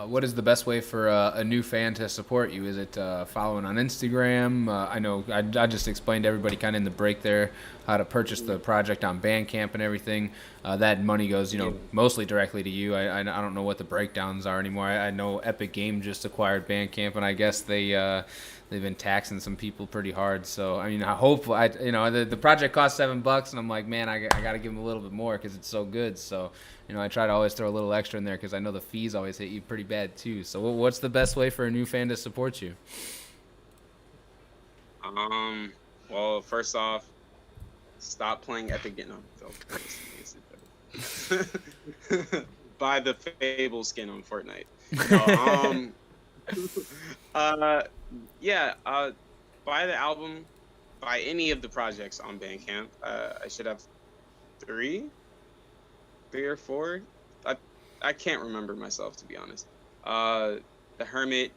What is the best way for a new fan to support you? Is it following on Instagram? I know I just explained to everybody kind of in the break there how to purchase the project on Bandcamp and everything. That money goes, mostly directly to you. I don't know what the breakdowns are anymore. I know Epic Games just acquired Bandcamp, and I guess they've been taxing some people pretty hard. So I mean, I hope the project cost $7, and I'm like, man, I got to give them a little bit more because it's so good. So I try to always throw a little extra in there because I know the fees always hit you pretty bad too. So what's the best way for a new fan to support you? Well, first off, stop playing Epic Games. Buy the F.A.B.L.E skin on Fortnite. Buy the album, buy any of the projects on Bandcamp. I should have three or four. I can't remember myself, to be honest. The Hermit,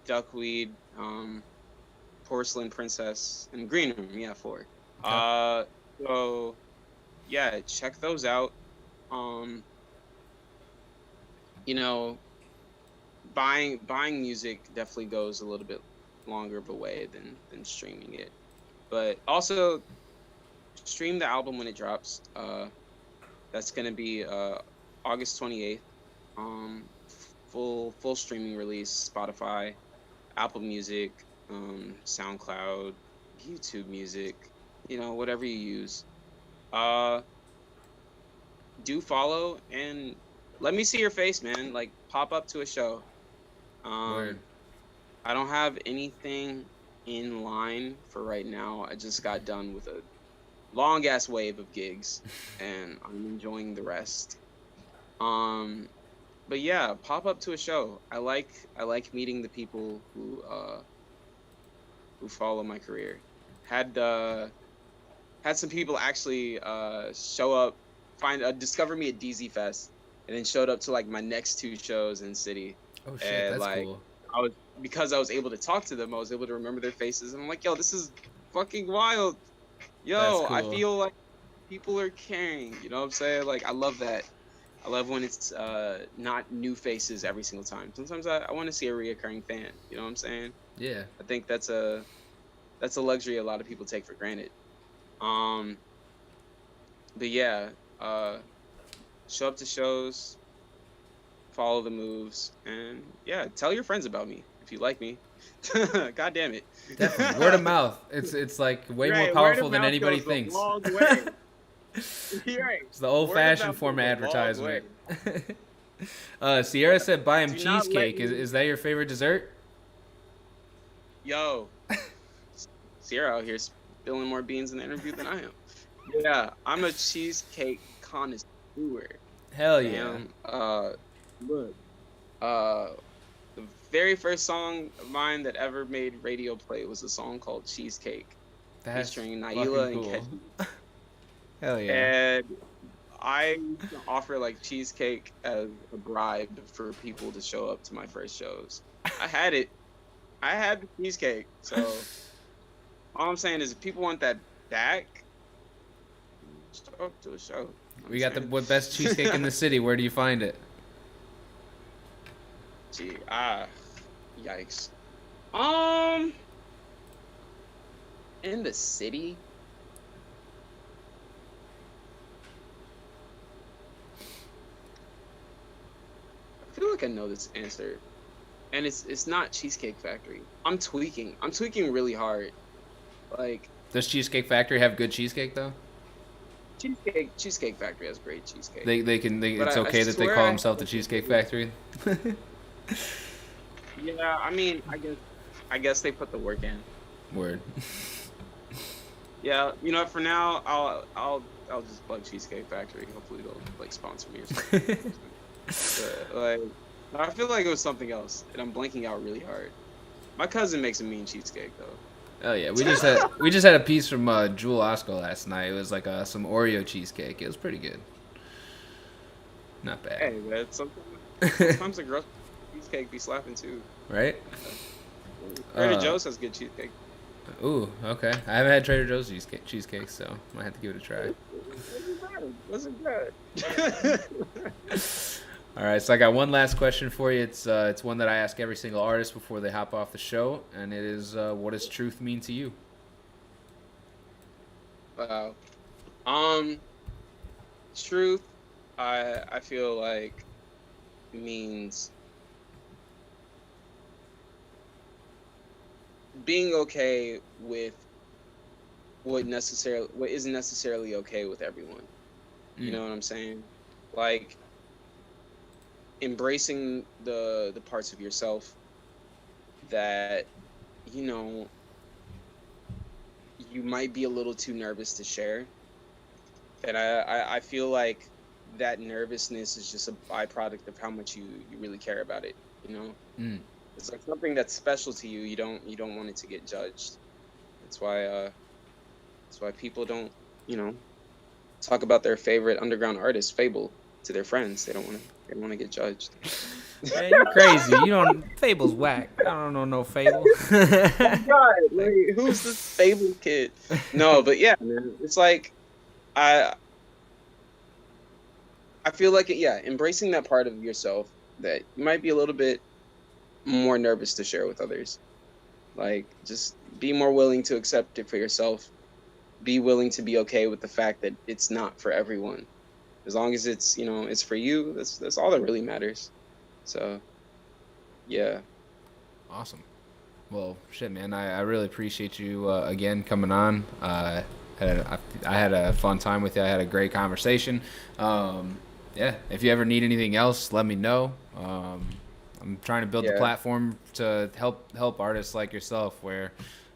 Duckweed, Porcelain Princess, and Green Room. Yeah, 4. Okay. So yeah, check those out. Buying music definitely goes a little bit longer of a way than streaming it, but also stream the album when it drops. That's gonna be August 28th. Full streaming release. Spotify, Apple Music, SoundCloud, YouTube Music. Whatever you use. Do follow and let me see your face, man. Like, pop up to a show. Word. I don't have anything in line for right now. I just got done with a long ass wave of gigs, and I'm enjoying the rest. But yeah, pop up to a show. I like meeting the people who follow my career. Had some people actually show up, discover me at DZ Fest, and then showed up to like my next 2 shows in the city. Oh shit, And that's like, cool. because I was able to talk to them, I was able to remember their faces, and I'm like, yo, this is fucking wild. Yo, That's cool. I feel like people are caring. You know what I'm saying? Like, I love that. I love when it's not new faces every single time. Sometimes I want to see a reoccurring fan. You know what I'm saying? Yeah. I think that's a luxury a lot of people take for granted. But yeah, show up to shows, follow the moves, and yeah, tell your friends about me if you like me. God damn it. Definitely. Word of mouth. It's like way Right, more powerful word than of mouth anybody goes a thinks. long way. Right. It's the old-fashioned mouth form of goes a long advertisement. way. Sierra said buy him Do not let cheesecake. me- Is that your favorite dessert? Yo, Sierra out here spilling more beans in the interview than I am. Yeah, I'm a cheesecake connoisseur. Hell yeah. Look, the very first song of mine that ever made radio play was a song called Cheesecake, That's featuring fucking Naila and cool. Keji. Hell yeah. And I used to offer like cheesecake as a bribe for people to show up to my first shows. I had it. I had the cheesecake. So all I'm saying is, if people want that back, show up to a show. We got the best cheesecake in the city. Where do you find it? Gee, yikes. In the city. I feel like I know this answer, and it's not Cheesecake Factory. I'm tweaking really hard. Like, Does Cheesecake Factory have good cheesecake though? Cheesecake Factory has great cheesecake. It's I okay that they swear call I- themselves the Cheesecake Factory. Yeah, I mean, I guess they put the work in. Word. Yeah, you know, for now, I'll just plug Cheesecake Factory. Hopefully they'll like sponsor me or something. But, like, I feel like it was something else, and I'm blanking out really hard. My cousin makes a mean cheesecake though. Oh yeah, we just had a piece from Jewel Osco last night. It was like some Oreo cheesecake. It was pretty good. Not bad. Hey, man, sometimes a gross cheesecake be slapping too. Right? Trader Joe's has good cheesecake. Ooh, okay. I haven't had Trader Joe's cheesecake, so might have to give it a try. Wasn't bad. All right, so I got one last question for you. It's one that I ask every single artist before they hop off the show, and it is, what does truth mean to you? Wow. Truth, I feel like means being okay with what isn't necessarily okay with everyone. You know what I'm saying? Like, embracing the parts of yourself that, you know, you might be a little too nervous to share. And I feel like that nervousness is just a byproduct of how much you really care about it, you know? It's like something that's special to you. You don't want it to get judged. That's why people don't, you know, talk about their favorite underground artist, F.A.B.L.E, to their friends. They don't want to get judged. Man, you're crazy. You don't. F.A.B.L.E's whack. I don't know no F.A.B.L.E. God, wait, who's this F.A.B.L.E kid? No, but yeah, man, it's like I feel like embracing that part of yourself that you might be a little bit more nervous to share with others. Like, just be more willing to accept it for yourself. Be willing to be okay with the fact that it's not for everyone. As long as it's, you know, it's for you, that's all that really matters. So, yeah. Awesome. Well, shit, man. I really appreciate you again coming on. I had a fun time with you. I had a great conversation. yeah, if you ever need anything else, let me know. I'm trying to build the platform to help artists like yourself, where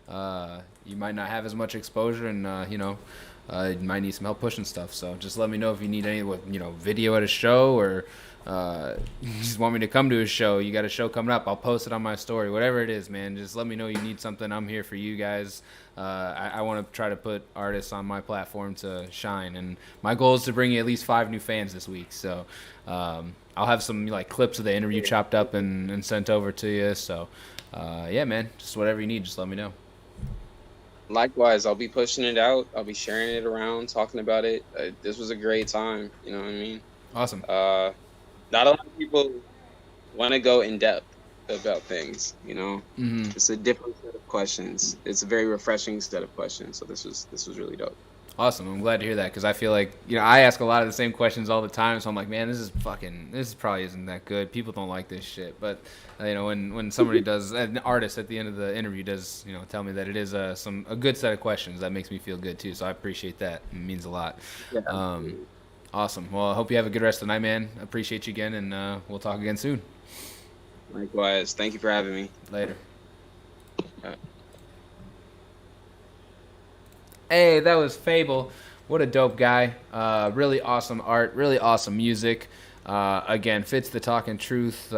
you might not have as much exposure, and you might need some help pushing stuff. So just let me know if you need any video at a show, or you just want me to come to a show. You got a show coming up, I'll post it on my story. Whatever it is, man, just let me know you need something. I'm here for you guys. I want to try to put artists on my platform to shine, and my goal is to bring you at least 5 new fans this week. So I'll have some clips of the interview chopped up and sent over to you. So yeah, man, just whatever you need, just let me know. Likewise, I'll be pushing it out. I'll be sharing it around, talking about it. This was a great time. You know what I mean? Awesome. Not a lot of people want to go in depth about things. Mm-hmm. It's a different set of questions. It's a very refreshing set of questions. So this was really dope. Awesome. I'm glad to hear that, because I feel like I ask a lot of the same questions all the time. So I'm like, man, this probably isn't that good. People don't like this shit. But when somebody does, an artist at the end of the interview does tell me that it is a good set of questions, that makes me feel good too. So I appreciate that. It means a lot. Yeah. Awesome. Well, I hope you have a good rest of the night, man. Appreciate you again, and we'll talk again soon. Likewise. Thank you for having me. Later. Hey, that was F.A.B.L.E. What a dope guy. Really awesome art, really awesome music. Again, fits the Talkin' Truth,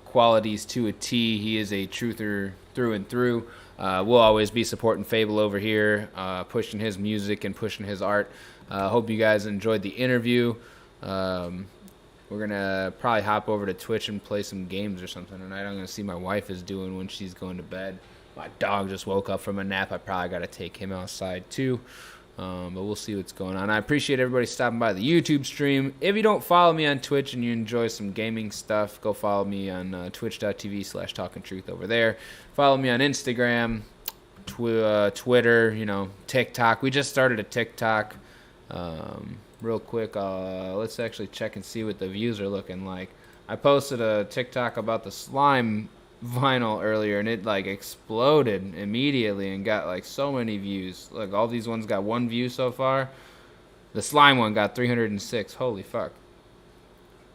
qualities to a T. He is a truther through and through. We'll always be supporting F.A.B.L.E. over here, pushing his music and pushing his art. Hope you guys enjoyed the interview. We're going to probably hop over to Twitch and play some games or something tonight. I'm going to see my wife is doing when she's going to bed. My dog just woke up from a nap. I probably got to take him outside too. But we'll see what's going on. I appreciate everybody stopping by the YouTube stream. If you don't follow me on Twitch and you enjoy some gaming stuff, go follow me on twitch.tv/talkingtruth over there. Follow me on Instagram, Twitter, TikTok. We just started a TikTok. Real quick, let's actually check and see what the views are looking like. I posted a TikTok about the slime vinyl earlier, and it exploded immediately and got so many views. Look, all these ones got 1 view so far. The slime one got 306. Holy fuck.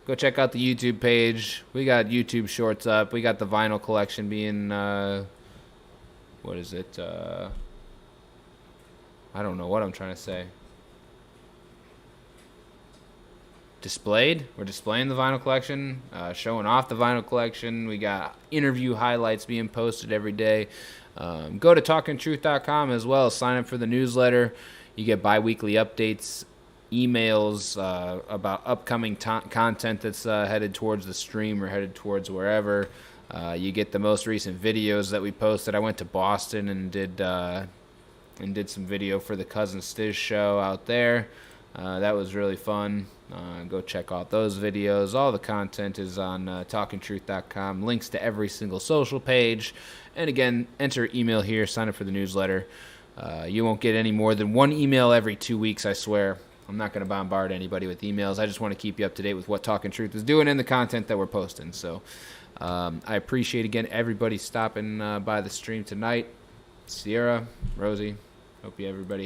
Go check out the YouTube page. We got YouTube shorts up. We got the vinyl collection being what is it? I don't know what I'm trying to say. Displayed. We're displaying the vinyl collection, showing off the vinyl collection. We got interview highlights being posted every day. Go to talkintruth.com as well. Sign up for the newsletter. You get bi-weekly updates, emails about upcoming content that's headed towards the stream or headed towards wherever. You get the most recent videos that we posted. I went to Boston and did some video for the Cousin Stiz show out there. That was really fun. Go check out those videos. All the content is on talkintruth.com. Links to every single social page. And again, enter email here. Sign up for the newsletter. You won't get any more than 1 email every 2 weeks, I swear. I'm not going to bombard anybody with emails. I just want to keep you up to date with what Talkin' Truth is doing and the content that we're posting. So I appreciate, again, everybody stopping by the stream tonight. Sierra, Rosie, hope you everybody